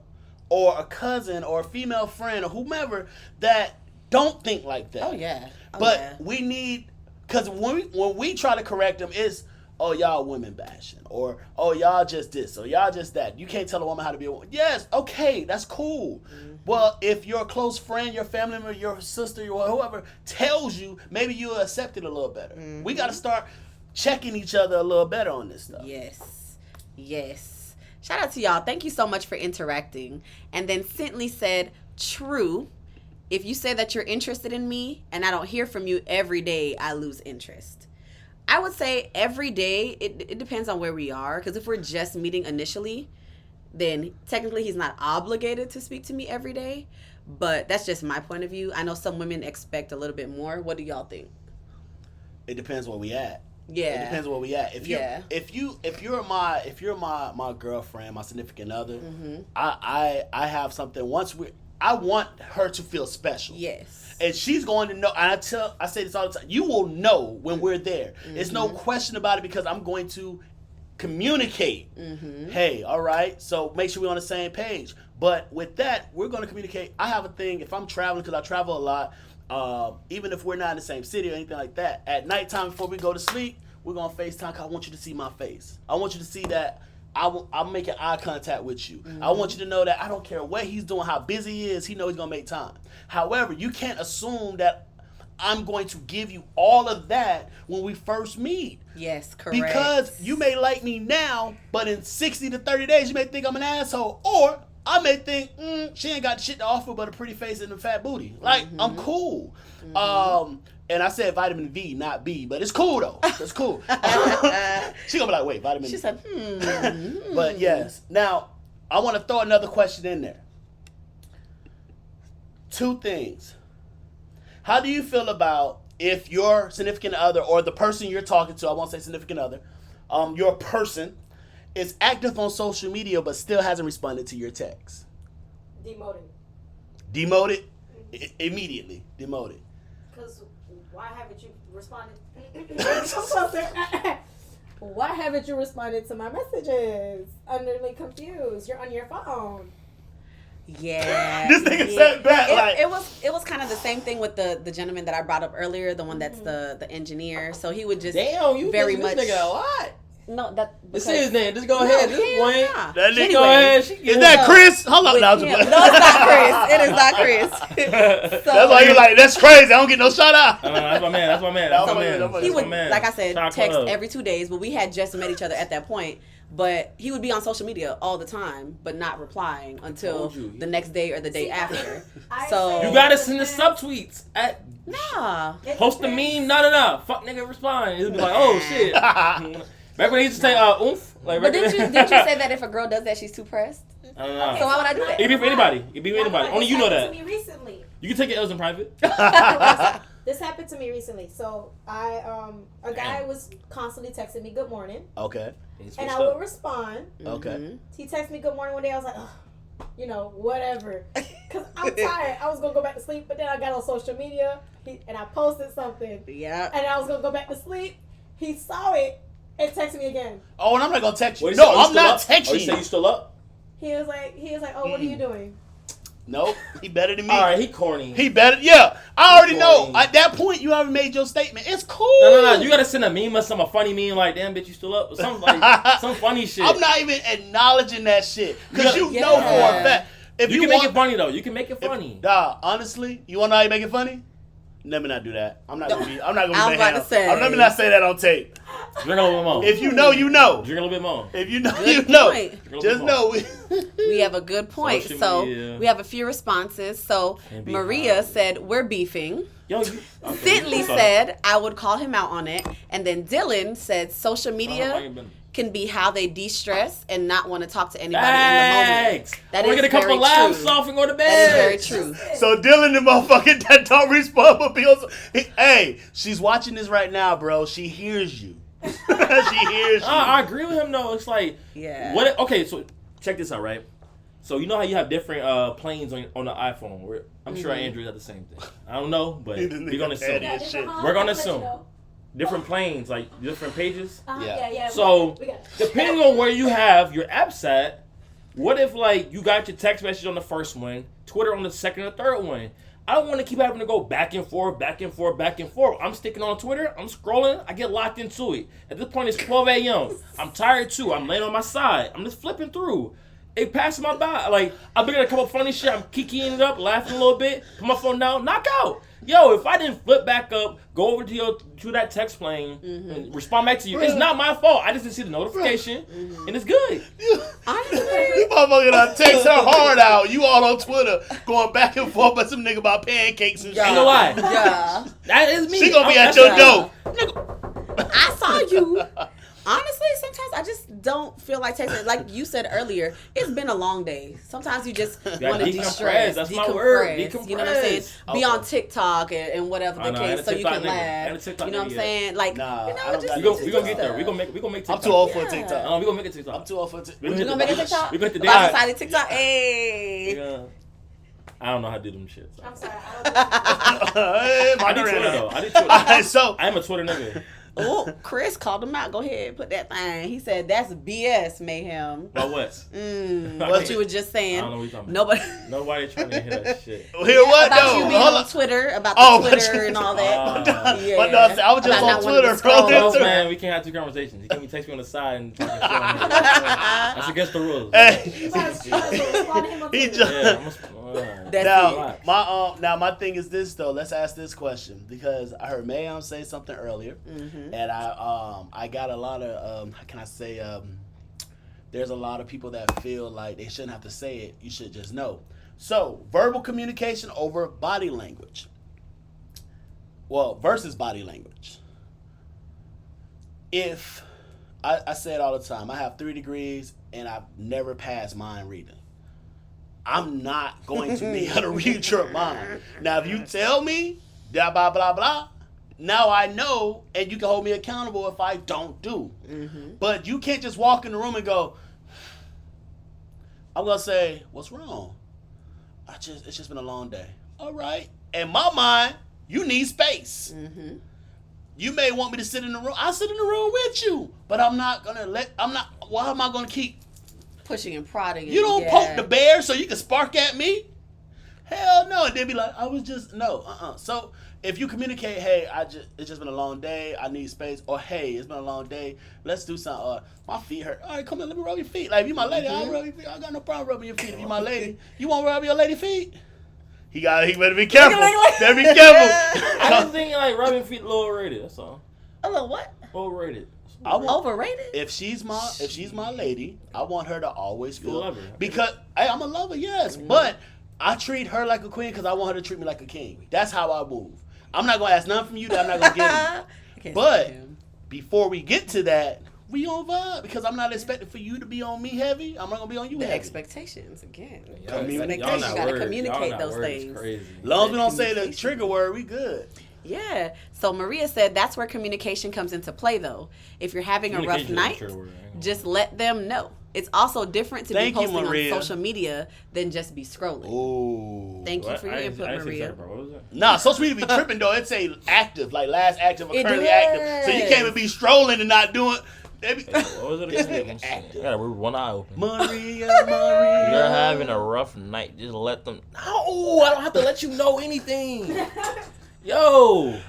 or a cousin or a female friend or whomever that don't think like that? Oh yeah. But we need, because when we try to correct them, it's oh, y'all women bashing, or oh, y'all just this, or y'all just that. You can't tell a woman how to be a woman. Yes, okay, that's cool. Well, if your close friend, your family member, your sister, or whoever tells you, maybe you'll accept it a little better. We got to start checking each other a little better on this stuff. Yes. Shout out to y'all. Thank you so much for interacting. And then Cintley said, true. If you say that you're interested in me and I don't hear from you every day, I lose interest. I would say every day, it depends on where we are. Because if we're just meeting initially, then technically he's not obligated to speak to me every day. But that's just my point of view. I know some women expect a little bit more. What do y'all think? It depends where we at. Yeah. It depends where we at. If you're my girlfriend, my significant other, I have something. I want her to feel special. Yes. And she's going to know. And I say this all the time. You will know when we're there. It's no question about it because I'm going to communicate. Hey, all right. So make sure we're on the same page. But with that, we're going to communicate. I have a thing. If I'm traveling, because I travel a lot, even if we're not in the same city or anything like that, at nighttime before we go to sleep, we're going to FaceTime because I want you to see my face. I want you to see that I'm making eye contact with you. I want you to know that I don't care what he's doing, how busy he is, he knows he's going to make time. However, you can't assume that I'm going to give you all of that when we first meet. Yes, correct. Because you may like me now, but in 60 to 30 days, you may think I'm an asshole. Or I may think, she ain't got shit to offer but a pretty face and a fat booty. Like, I'm cool. And I said vitamin V, not B, but it's cool though. It's cool. She gonna be like, wait, vitamin She V. said, But yes. Now, I want to throw another question in there. 2 things. How do you feel about if your significant other or the person you're talking to, I won't say significant other, your person is active on social media but still hasn't responded to your text? Demoted. Demoted? Immediately. Demoted. Because why haven't you responded? Why haven't you responded to my messages? I'm literally confused. You're on your phone. yeah. This nigga said back like... It was kind of the same thing with the gentleman that I brought up earlier, the one that's the engineer. So he would just Damn, you very this much nigga a lot. No, that This is his name. Just go ahead. This is Wayne. That nigga Anyway, go ahead. Is that Chris? Hold on. No, it's not Chris. It is not Chris. So, that's why you're like, that's crazy. I don't get no shout out. That's my man. he would, man. like I said, Shout text club. every 2 days, but we had just met each other at that point. But he would be on social media all the time, but not replying until the next day or the day after. So You gotta send the subtweets. nah. Post the meme, not enough. Fuck nigga, respond. He'll be like, oh shit. Back when he used to say oomph. Like, But didn't you say that if a girl does that, she's too pressed? I don't know. So why would I do that? It be for anybody. It be for anybody. Only you know that. This happened to me recently. You can take your L's in private. This happened to me recently. So a guy was constantly texting me good morning. Okay. And I would respond. Okay. He texted me good morning one day. I was like, whatever. Because I'm tired. I was going to go back to sleep, but then I got on social media and I posted something. Yeah. And I was going to go back to sleep. He saw it and texted me again. Oh, and I'm not going to text you. Wait, No, so you I'm still not up? texting Oh, you say you still up? He was like, oh, what are you doing? Nope. He better than me. All right, he corny. He better. Yeah. I already know. At that point, you already made your statement. It's cool. No. You gotta send a meme or some funny meme like, damn bitch, you still up? Or something like some funny shit. I'm not even acknowledging that shit. Because you know for a fact. If you can make it funny though. You can make it funny. Honestly, you want to know how you make it funny? Let me not do that. I'm not gonna be. Let me not say that on tape. Drink a little bit more. If you know, you know. Drink a little bit more. If you know, Good you know. point. Just know. We have a good point. Social So media. we have a few responses. So Maria said, we're beefing. Cintley said, I would call him out on it. And then Dylan said, social media can be how they de-stress and not want to talk to anybody in the moment. That is get a couple laughs off and go to bed. That is very true. So Dylan, the motherfucker that don't respond, but hey, she's watching this right now, bro. She hears you. She hears you. I agree with him though. It's like, yeah. Okay, so check this out, right? So you know how you have different planes on the iPhone. I'm sure Android got the same thing. I don't know, but we're gonna assume. We're gonna assume. Different planes, like different pages. Yeah. So depending on where you have your apps at, what if like you got your text message on the first one, Twitter on the second or third one? I don't want to keep having to go back and forth. I'm sticking on Twitter. I'm scrolling. I get locked into it. At this point, it's 12 a.m. I'm tired too. I'm laying on my side. I'm just flipping through. It passes my by. Like, I look at a couple funny shit. I'm kikiing it up, laughing a little bit. Put my phone down. Knock out. Yo, if I didn't flip back up, go over to that text plane, and respond back to you, it's not my fault. I just didn't see the notification, and it's good. Honestly, You motherfucker done text her heart out. You all on Twitter going back and forth with some nigga about pancakes and shit. Ain't no lie. yeah. That is me. She gonna be at That's your it. door. I saw you. Honestly, sometimes I just don't feel like texting. Like you said earlier, it's been a long day. Sometimes you just want to decompress. de-stress. That's my word. You know what I'm saying? Decompress. Be on TikTok and whatever I the know, I ain't case, a so you TikTok can nigga. I ain't a laugh. TikTok You know what I'm nigga saying? Like, Nah, you know, I don't just got We it. gonna get there. We gonna make TikTok. I'm too old for a Yeah. TikTok. We gonna make a TikTok. I'm too old for a TikTok. You gonna make a TikTok? We gonna hit the By day. side of TikTok? Hey. Yeah. I don't know how to do them shit. So. I'm sorry. I don't Hey, I my do Twitter Twitter though. I do Twitter. Alright, so I am a Twitter nigga. Oh, Chris called him out. Go ahead, put that thing. He said that's BS, Mayhem. About what? What you were just saying. I don't know what you're talking Nobody. about. Nobody trying to hear that shit. hear what about though? you being Hold on on. Twitter, about Oh, the but Twitter you- and all that. Yeah. My dog said, I was just About on not wanting to Twitter scroll. scrolling No, through. man, we can't have two conversations. You can't text me on the side and talking shit on here. That's against the rules. Hey. You might as well respond to him on He Twitter. just Yeah, That's now it. my thing is this though. Let's ask this question because I heard Mayhem say something earlier, and I got a lot of how can I say there's a lot of people that feel like they shouldn't have to say it. You should just know. So verbal communication over body language. Well, versus body language. If I say it all the time, I have 3 degrees and I've never passed mind reading. I'm not going to be able to read your mind. Now, if you tell me, blah, blah, blah, blah, now I know, and you can hold me accountable if I don't do. But you can't just walk in the room and go, I'm going to say, what's wrong? It's just been a long day. All right. In my mind, you need space. You may want me to sit in the room. I'll sit in the room with you. But why am I going to keep Pushing and prodding. you don't yeah. poke the bear so you can spark at me? Hell no. And then be like, I was just no. So if you communicate, hey, it's just been a long day, I need space, or hey, it's been a long day, let's do something. Or my feet hurt. All right, come on, let me rub your feet. Like if you my lady, I'll rub your feet. I got no problem rubbing your feet. If you my lady, you won't rub your lady feet? He better be careful. Better be careful. I just think like rubbing feet a little overrated. That's all. A little what? Overrated. Overrated? If she's my lady, I want her to always You feel love her. because I'm a lover, yes, but I treat her like a queen because I want her to treat me like a king. That's how I move. I'm not gonna ask nothing from you that I'm not gonna give you. But before we get to that, we on vibe because I'm not expecting for you to be on me heavy. I'm not gonna be on you The heavy. expectations again. Communication. Y'all not You gotta words. communicate Y'all not those words things. Crazy. As long as we don't say the Communication. trigger word, we good. Yeah. So Maria said that's where communication comes into play, though. If you're having a rough Communication is night, a trigger word, I ain't gonna just let them know. It's also different to Thank be you, posting on Maria. social media than just be scrolling. Ooh. Thank you What? for your I ain't input, see the Maria. second part. What was it? Nah, social media be tripping though. It say active, like last active or It currently does. active. So you can't even be strolling and not doing. They be, What was it This again? nigga active. I gotta read one eye open. Maria. You're having a rough night. Just let them. No, I don't have to let you know anything. Yo.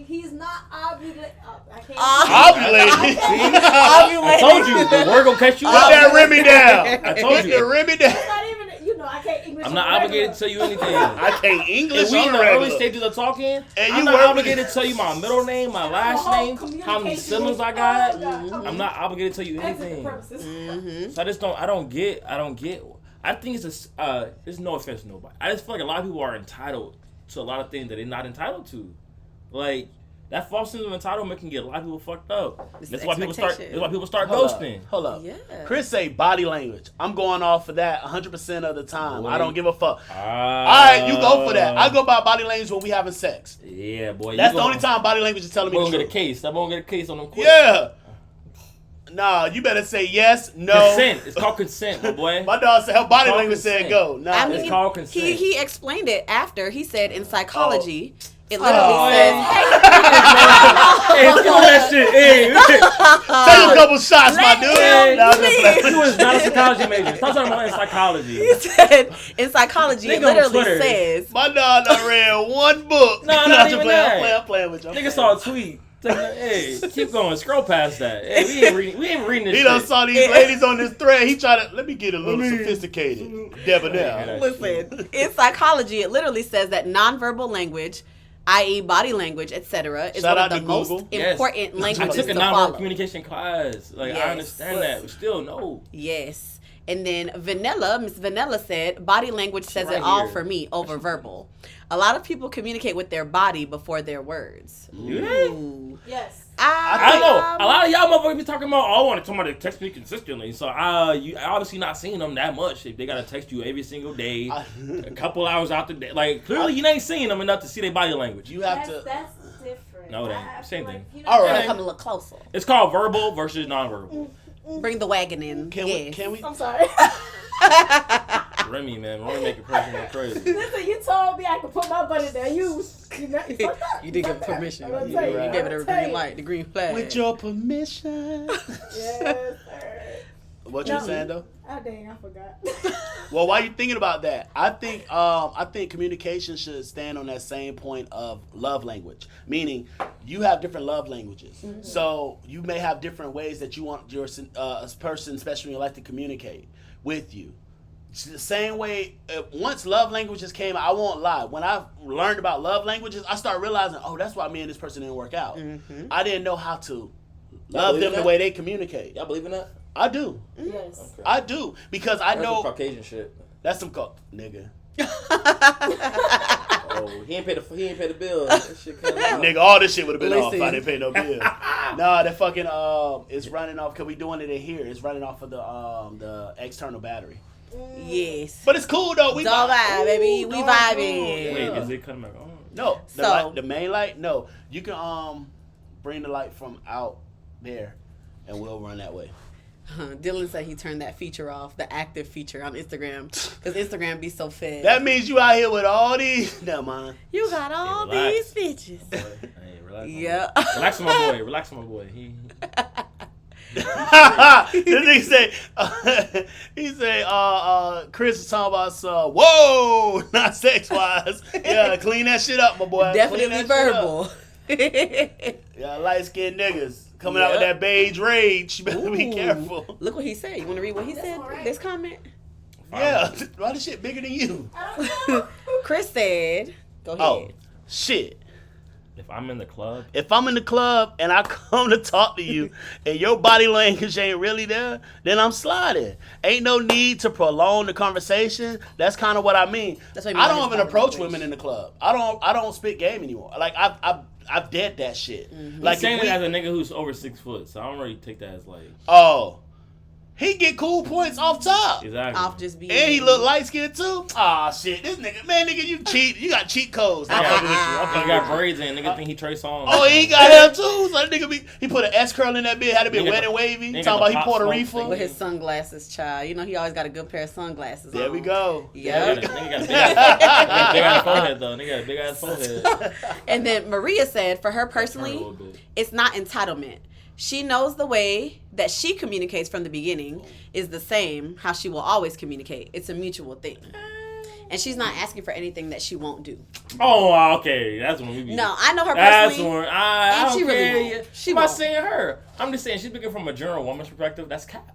He's not obligated. I can't. Ovulating. I told you the word gonna catch you Put up. that Remy down. I told Put you. the Remy down. It's not even. I can't English. I'm not on the obligated to regular. tell you anything. I can't English If we on in the the early regular. stages of talking, And I'm you not work- obligated to tell you my middle name, my last The whole name, how many communication siblings I is- got. Oh, God. I'm not obligated to tell you Exit the anything. premises. So I don't get. I think it's there's no offense to nobody. I just feel like a lot of people are entitled to a lot of things that they're not entitled to. Like that false sense of entitlement can get a lot of people fucked up. It's That's the why people start. expectation. That's why people start Hold ghosting. up. Hold up. Yeah. Chris say body language. I'm going off for that 100% of the time. I don't give a fuck. All Alright, right, you go for that. I go by body language when we having sex. Yeah, boy. That's the only time body language is telling me I'm the gonna get a truth. case. I'm gonna get a case on them quick. Yeah. Nah, you better say yes, no. Consent. It's called consent, my boy. My dog said her body Called language said consent. go. Nah, I mean, It's called consent. he explained it after. He said in psychology, it literally Oh. says, hey, Hey, skip on that shit. Hey, tell your couple shots, my dude. Hey, Nah, I'm just playing. he was not a psychology major. Stop talking about in psychology. He said in psychology, it Nigga on literally Twitter. says. My dog done read one book. No, not Nah, just even playing. that. I'm playing with you. Nigga saw a tweet. Hey, keep going. Scroll past that. Hey, we ain't reading this He shit. done saw these ladies on this thread. He tried to, let me get a little sophisticated. Debonair. Listen, in psychology, it literally says that nonverbal language, i.e., body language, etc., is Shout one out of to the most Google. Yes. important I languages took a to nonverbal follow. communication class. Like, Yes. I understand that, but still, no. Yes. And then Miss Vanilla said, body language says Right it all here. for me over verbal. A lot of people communicate with their body before their words. Yeah. Ooh. Yes. I don't know. A lot of y'all motherfuckers be talking about, oh, I want somebody to text me consistently. So, you obviously not seeing them that much. If they got to text you every single day, a couple hours out the day. Like, clearly you ain't seeing them enough to see their body language. You have to. That's different. No, it ain't. I Same feel thing. you know, All Gotta right. come a little closer. It's called verbal versus nonverbal. Bring the wagon in. Can yes. we? Can we? I'm sorry. Remy, man. Remy make a person go crazy. Listen, you told me I could put my butt in there. You fucked up. You did give Fucked up. permission. I'm gonna You tell you. gave it a I'm gonna green light, the green flag. With your permission. Yes, sir. What you No. saying though? Oh dang, I forgot. Well, why you thinking about that? I think communication should stand on that same point of love language. Meaning, you have different love languages. Mm-hmm. So you may have different ways that you want your person, especially in your life, to communicate with you. It's the same way. Once love languages came, I won't lie. When I learned about love languages, I started realizing, oh, that's why me and this person didn't work out. Mm-hmm. I didn't know how to Y'all love believe them the that? way they communicate. Y'all believe in that? I do. Yes. Okay. I do because I That's know some Caucasian shit. that's some nigga. Oh, he ain't paid the bill. That shit came out. Nigga, all this shit would have been off if I Listen. didn't pay no bill. Nah, that fucking it's running off because we doing it in here. It's running off of the external battery. Yes. But it's cool though. We Dog vibe, baby. We dog, vibing. Wait, yeah. is it cutting back on? No, the, So- the main light. No, you can bring the light from out there, and we'll run that way. Dylan said he turned that feature off, the active feature on Instagram, because Instagram be so fed. That means you out here with all these. Never mind. You got all Hey, relax. these bitches. Hey, relax. Yeah. Relax on my boy. Relax on my boy. He The nigga say, he say, Chris is talking about some, whoa, not sex wise. Yeah, clean that shit up, my boy. Definitely Clean that shit up. verbal. Yeah, light skinned niggas coming out with Yeah. that beige rage. You better be Ooh. careful. Look what he said. You want to read what he That's said? all right. This comment? Yeah, why this shit bigger than you? Chris said, go ahead. Oh, shit. if I'm in the club, If I'm in the club and I come to talk to you and your body language ain't really there, then I'm sliding. Ain't no need to prolong the conversation. That's kind of what I mean. That's what I mean I by don't his even body approach language. women in the club. I don't spit game anymore. Like I've dead that shit. Mm-hmm. Like he's saying if it we- as a nigga who's over 6 foot, so I don't really take that as like oh, he get cool points off top. exactly. Off just being. And he look light skinned too. Ah shit, this nigga, you cheat. You got cheat codes. I'm fucking with you. I'm He fucking got with you. braids in. Nigga think he Trey Songz. Oh, he got him too. So that nigga he put an S curl in that bitch. Had to be Nigga wet got and the- wavy. nigga Talking got about the he pop Puerto smoke Rico. thing. With his sunglasses, child. You know, he always got a good pair of sunglasses There on. we go. Yeah. Nigga got a big ass forehead though. Nigga got a big ass forehead. And then Maria said, for her Turn a personally, little bit. it's not entitlement. She knows the way that she communicates from the beginning is the same how she will always communicate. It's a mutual thing. And she's not asking for anything that she won't do. Oh, okay. That's when we be. No, I know her That's personally. when I and don't she really care. won't. She I'm not won't. saying her. I'm just saying she's speaking from a general woman's perspective. That's cap.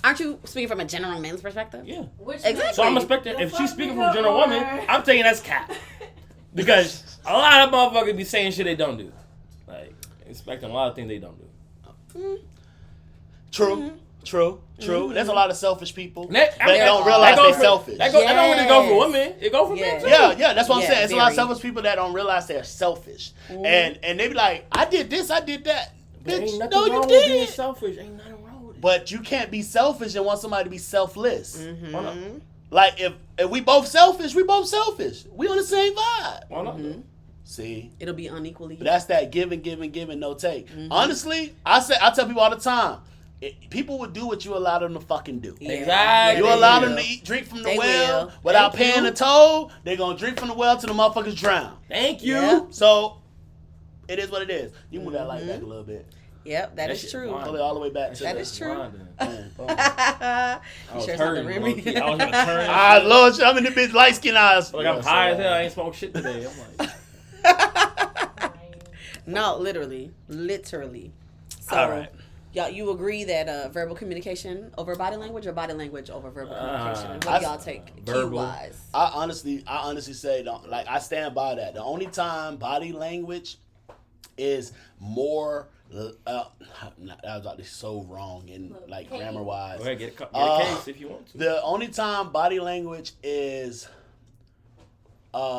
Aren't you speaking from a general man's perspective? Yeah. Which Exactly. So I'm expecting if she's speaking from a general woman, I'm taking that's cap. Because a lot of motherfuckers be saying shit they don't do. Like expecting a lot of things they don't do. True. True. There's a lot of selfish people That- that I mean, don't that realize goes they're for- selfish. That don't really go for Yes. women. It go for men Yes. too. Yeah, that's what I'm Yeah, saying. It's a lot of very. selfish people that don't realize they're selfish, and they be like, "I did this, I did that." But ain't Bitch, nothing no, you wrong with being didn't. selfish. Ain't nothing wrong with it. But you can't be selfish and want somebody to be selfless. Mm-hmm. Why not? Like if we both selfish, we both selfish. We on the same vibe. Why not? Mm-hmm. See, It'll be unequally. but that's that giving, no take. Honestly, I tell people all the time, people would do what you allow them to fucking do. Yeah. Exactly. You they allow will. them to drink from the They well will. without Thank paying you. a toll. They're gonna drink from the well till the motherfuckers drown. Thank you. Yeah. So it is what it is. You move that light back a little bit. Yep, that is shit true. blind. Pull it all the way back to That the- is true. Blind, Man, boom. I You was sure it's not the hurting, Remy? low-key. I was gonna turn. Ah, Lord, I'm in the bitch light skin eyes. Like I'm high as hell. I ain't smoked shit today. I'm like, No, literally. So, All right. y'all, you agree that verbal communication over body language or body language over verbal communication? What do y'all take verbal. key-wise? I honestly say, like, I stand by that. The only time body language is more, that was like so wrong and like grammar wise. go ahead, get a case if you want to. The only time body language is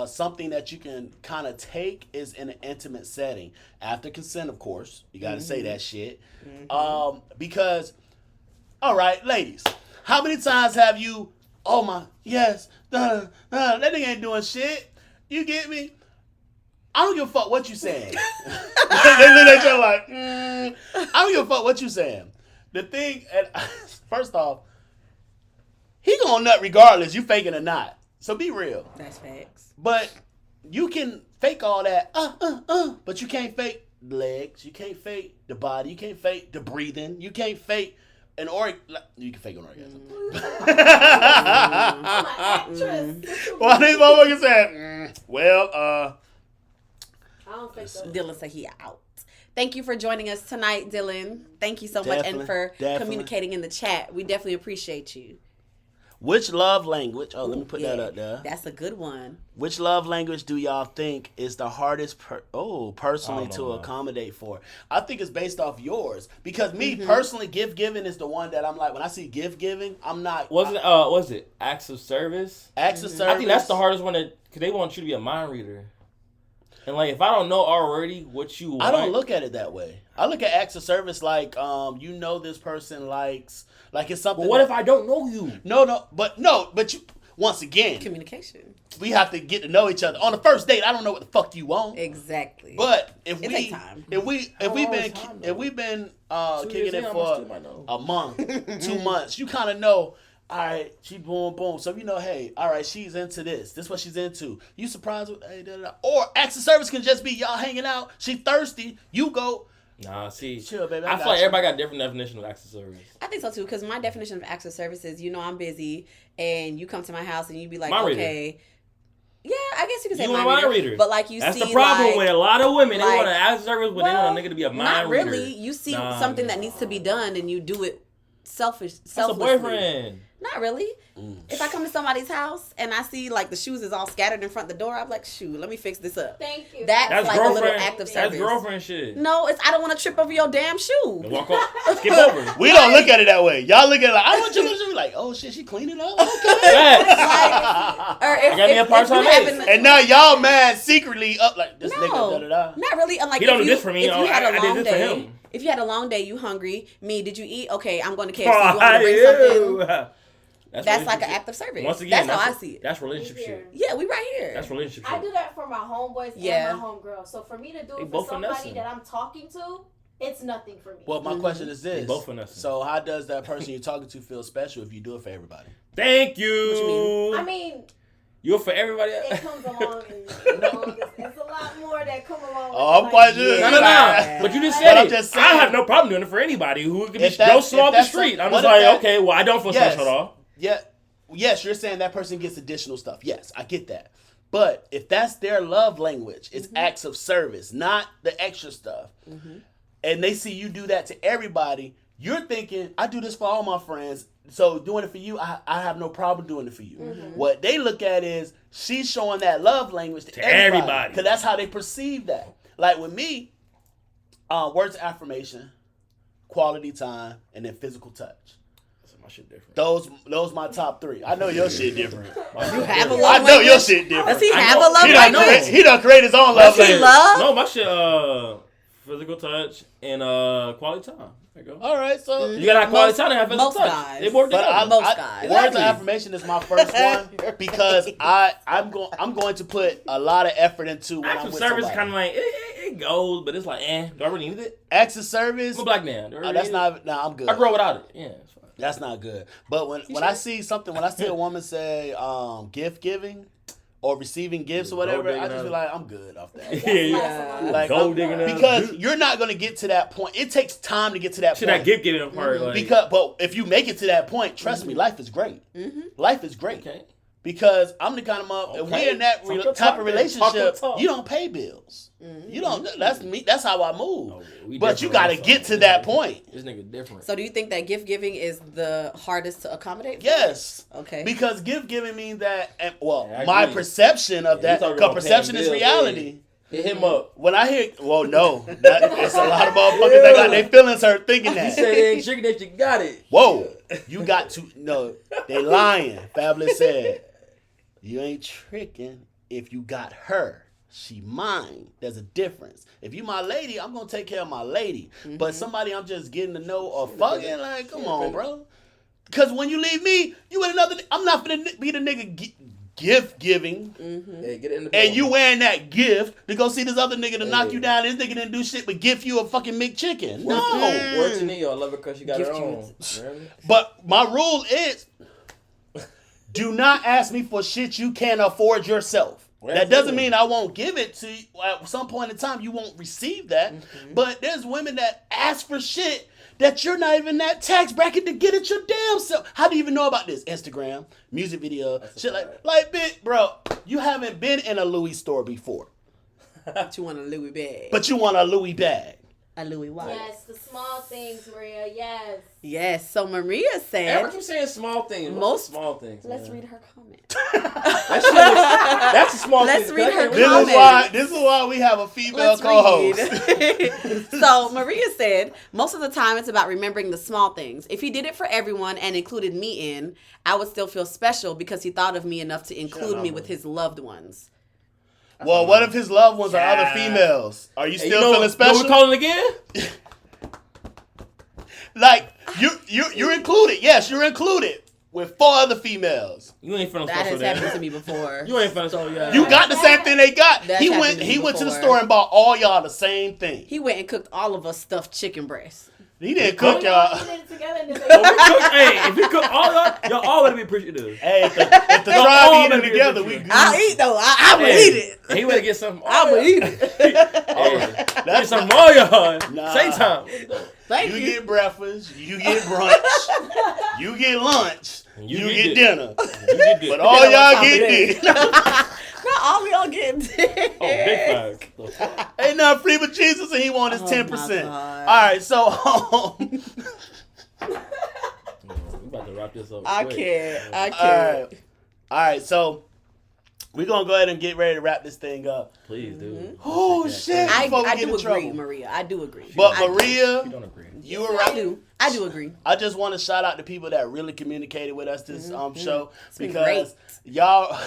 something that you can kind of take is in an intimate setting after consent, of course. You got to say that shit. Because, all right, ladies, how many times have you? Oh my, yes, that nigga ain't doing shit. You get me? I don't give a fuck what you saying. They look at you like, I don't give a fuck what you saying. The thing, and first off, he gonna nut regardless, you faking or not. So be real. That's facts. But you can fake all that, but you can't fake the legs. You can't fake the body. You can't fake the breathing. You can't fake an orgasm. You can fake an orgasm. I'm an actress. Well, these motherfuckers said, well, I don't think so. Dylan said he out. Thank you for joining us tonight, Dylan. Thank you so much, and for communicating in the chat. We definitely appreciate you. which love language? Oh, let me put that up there. That's a good one. Which love language do y'all think is the hardest personally I don't to know. accommodate for? I think it's based off yours. Because me personally, gift giving is the one that I'm like, when I see gift giving, I'm not. Was it acts of service? Acts of service. I think that's the hardest one because they want you to be a mind reader. And like, if I don't know already what you want, I don't look at it that way. I look at acts of service like, you know, this person likes, like it's something. But what if I don't know you? But you, once again, Communication. we have to get to know each other. On the first date, I don't know what the fuck you want. Exactly. But if It take time. we've been 2 kicking years it in, I for still might know. a month, 2 months, you kind of know. All right, she boom boom. So you know, hey, all right, she's into this. This is what she's into. You surprised with hey, da, da, da. Or acts of service can just be y'all hanging out. She thirsty. You go. Nah, see, Chill, baby. I feel like everybody got different definition of acts of service. I think so too, because my definition of acts of service is, you know, I'm busy, and you come to my house and you be like, Mind reader. okay. Yeah, I guess you could say You mind want a mind reader. reader. But like you That's see, the problem like, with a lot of women. They like- want an acts of service, but they want a nigga to be a mind not reader. really. You see Nah, something nah. that needs to be done, and you do it selfishly. That's a boyfriend. Not really. If I come to somebody's house and I see like the shoes is all scattered in front of the door, I'm like, shoot, let me fix this up. Thank you. That's like a girlfriend. little act of service. That's girlfriend shit. No, it's I don't want to trip over your damn shoe. Walk off. Skip over. We don't look at it that way. Y'all look at it like, I want you to be like, oh shit, she cleaning up. Okay. Facts. Or if, I got me a part-time if you maid. happen- And now y'all mad secretly up like this No, nigga. Da, da, da. not really. Unlike He don't if do you, this for me. If you had a I did long this for day, him. if you had a long day, you hungry. Me, did you eat? Okay, I'm going to KFC. You want me to bring something? That's like an act of service. Once again, that's how I see it. That's relationship Here. shit. Yeah, we right here. That's relationship I shit. do that for my homeboys Yeah. and my homegirls. So for me to do They it both for somebody finessing. that I'm talking to, it's nothing for me. Well, my question is this. They both finessing. So how does that person you're talking to feel special if you do it for everybody? Thank you. What you mean? I mean, You're for everybody. it comes along and it's a lot more that come along. Oh, I'm with quite it. sure. No. Yeah. But you just But said I'm it. just I saying. have no problem doing it for anybody who could be If that's- go slow if off the that's street. some- I'm what just if like, that- okay, well, I don't feel Yes. special at all. Yeah. Yes, you're saying that person gets additional stuff. Yes, I get that. But if that's their love language, it's acts of service, not the extra stuff. And they see you do that to everybody, you're thinking, I do this for all my friends, so doing it for you, I have no problem doing it for you. What they look at is she's showing that love language to everybody. Because that's how they perceive that. Like with me, words of affirmation, quality time, and then physical touch. My shit different. Those my top three. I know your shit different. You have a I love know your language? shit different. Does he I have know. a love He done, language? he done create his own love Does he language. love? No, my shit, physical touch and quality time. There you go. All right, so You gotta have quality time and have physical most touch. guys. They work but together. Most guys. words of Exactly. affirmation is my first one because I'm going to put a lot of effort into when Acts I'm of with service somebody. kind of like it goes, but it's like, do I really need it? Acts of service. I'm a black man. Do I really That's need not. Nah, I'm good. it? I grow without it. Yeah, it's fine. That's not good. But when I see something, when I see a woman say gift giving, or receiving gifts or whatever, I just be like, I'm good off that. Yeah. Like, Gold digging up. because you're not gonna get to that point. It takes time to get to that Should point. that gift giving part? Like, But if you make it to that point, trust me, life is great. Life is great. okay. Because I'm the kind of mother. If we're in that type of relationship, you don't pay bills. You don't. That's me. That's how I move. Oh, yeah, but you got to get to that point. This nigga different. So do you think that gift giving is the hardest to accommodate for? Yes. Okay. Because gift giving means that, and, well, Yeah, I my agree. perception of that, talking because about perception paying is bills, reality. Hit him up. When I hear, well, no, it's a lot of motherfuckers that got their feelings hurt thinking You that. said it ain't tricking that you got it. Whoa, you got to, no, they lying. Fabulous said, you ain't tricking if you got her. She mine. There's a difference. If you my lady, I'm going to take care of my lady. But somebody I'm just getting to know or fucking, like, come on, bro. Because when you leave me, you with another, I'm not going to be the nigga gift giving. Hey, get it in the And you wearing that gift to go see this other nigga to knock you down. This nigga didn't do shit but gift you a fucking McChicken. No. Word to me, I love her because she got Gift her you. own. Really? But my rule is, do not ask me for shit you can't afford yourself. That doesn't mean I won't give it to you. At some point in time, you won't receive that. But there's women that ask for shit that you're not even that tax bracket to get it your damn self. How do you even know about this? Instagram, music video, shit like, bitch, bro, you haven't been in a Louis store before. But you want a Louis bag. But you want a Louis bag. A Louis wallet. Yes, the small things, Maria. Yes. Yes. So Maria said. Everyone keep saying small things. Most small things. Let's man? read her comment. That's a small thing. Let's read her This is why we have a female Let's co-host. read. So Maria said, most of the time it's about remembering the small things. If he did it for everyone and included me in, I would still feel special because he thought of me enough to include me with his loved ones. Well, what if his loved ones are other females? Are you still feeling special? What we calling again? Like you're included. Yes, you're included with 4 other females. You ain't feeling That special has happened then. to me before. You ain't feeling special. Yeah. You got the same thing they got. That's He happened to me went to the before. store and bought all y'all the same thing. He went and cooked all of us stuffed chicken breasts. He didn't cook We y'all. did it together and then Hey, if you cook all y'all all better be appreciative. Hey, if the tribe eating together, we good. I'll eat though. I will Hey, eat it. He would get something. I will eat it. Hey, get something from all y'all. Nah. Say time. Thank You you. get breakfast, you get brunch, you get lunch, you get dinner. You get this. But all y'all get dinner. Not all y'all getting dick. Oh, big facts. Ain't nothing free but Jesus, and he want his Oh, 10%. my God. All right, so We about to wrap this up. I quick. can't. I all can't. right, so we're gonna go ahead and get ready to wrap this thing up. Please, dude. Oh shit! I Before we do get in agree, trouble. Maria. I do agree. But I do. Maria, You don't agree. you were I right. do. I do agree. I just want to shout out the people that really communicated with us this show been because great. y'all,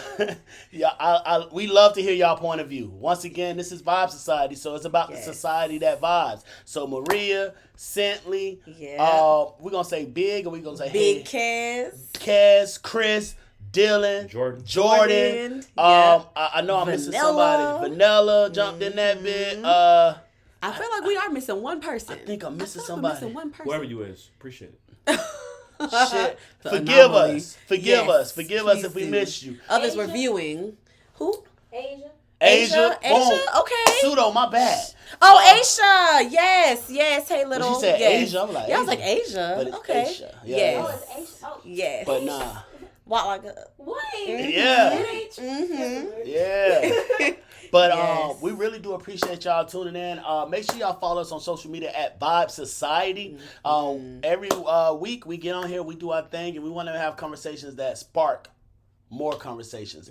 we love to hear y'all point of view. Once again, this is Vibe Society, so it's about the Yes. society that vibes. So Maria, Sentley, Yeah. we're gonna say Big, or we gonna say Big hey, Kaz. Kez, Chris, Dylan, Jordan. Jordan, yeah. I know I'm missing Vanilla. somebody. Vanilla jumped in that bit. I feel like we are missing one person. I think I'm missing We're somebody. missing one person. Whoever you is, appreciate it. Shit. The Forgive anomaly. us. Forgive Yes, us. Forgive us please if we do. missed you. Others were Asia. viewing. Who? Asia. Asia. Asia. Okay. Pseudo, my bad. Oh, Asia. Yes. Yes. Hey, little. When she said yes. Asia, I'm like, Yeah, I was Asia. like Asia. But it's okay. Asia. Yeah, Yes. Oh, it's Asia. Oh. Yes. But nah. What like a. What? Yeah. Mm-hmm. Yeah. But Yes. we really do appreciate y'all tuning in. Make sure y'all follow us on social media at Vibe Society. Every week we get on here, we do our thing, and we want to have conversations that spark more conversations.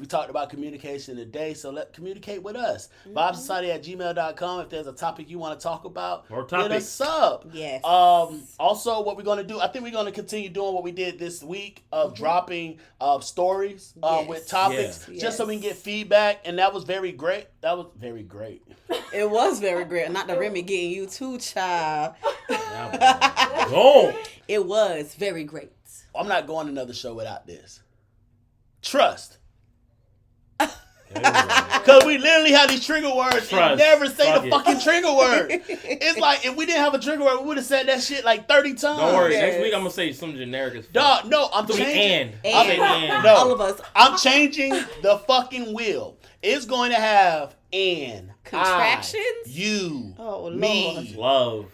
We talked about communication today, so communicate with us. VibeSociety@gmail.com. If there's a topic you want to talk about, More hit topics. us up. Yes. Also, what we're going to do, I think we're going to continue doing what we did this week of dropping stories Yes. with topics, Yes. just so we can get feedback. And that was very great. That was very great. It was very great. Not the Remy getting you too, child. Boom. It was very great. I'm not going another show without this. Trust. Because we literally have these trigger words and never say Fuck the it. fucking trigger word. It's like, if we didn't have a trigger word, we would have said that shit like 30 times. Don't worry. Yes. Next week I'm gonna say something generic as fuck. Dog, no, I'm It's gonna be changing. I'll say and. No. All of us. I'm changing the fucking wheel. It's going to have an, Contractions? I, you, Oh, Lord. me. Love.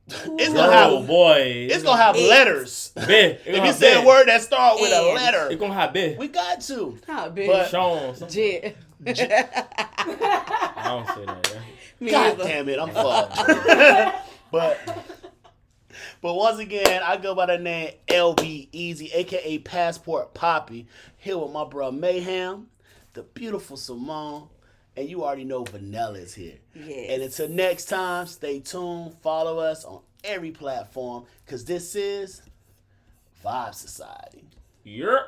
It's gonna have. Oh boy. It's gonna have letters. Bit. If you say a word that start with a And. letter, It's gonna have bit. we got to. How big? But- Sean. Jit. I don't say that. Yeah. Me God either. damn it, I'm fucked. but once again, I go by the name LB Easy, aka Passport Poppy, here with my bro Mayhem, the beautiful Simone, and you already know Vanilla is here. Yes. And until next time, stay tuned, follow us on every platform, because this is Vibe Society. You're.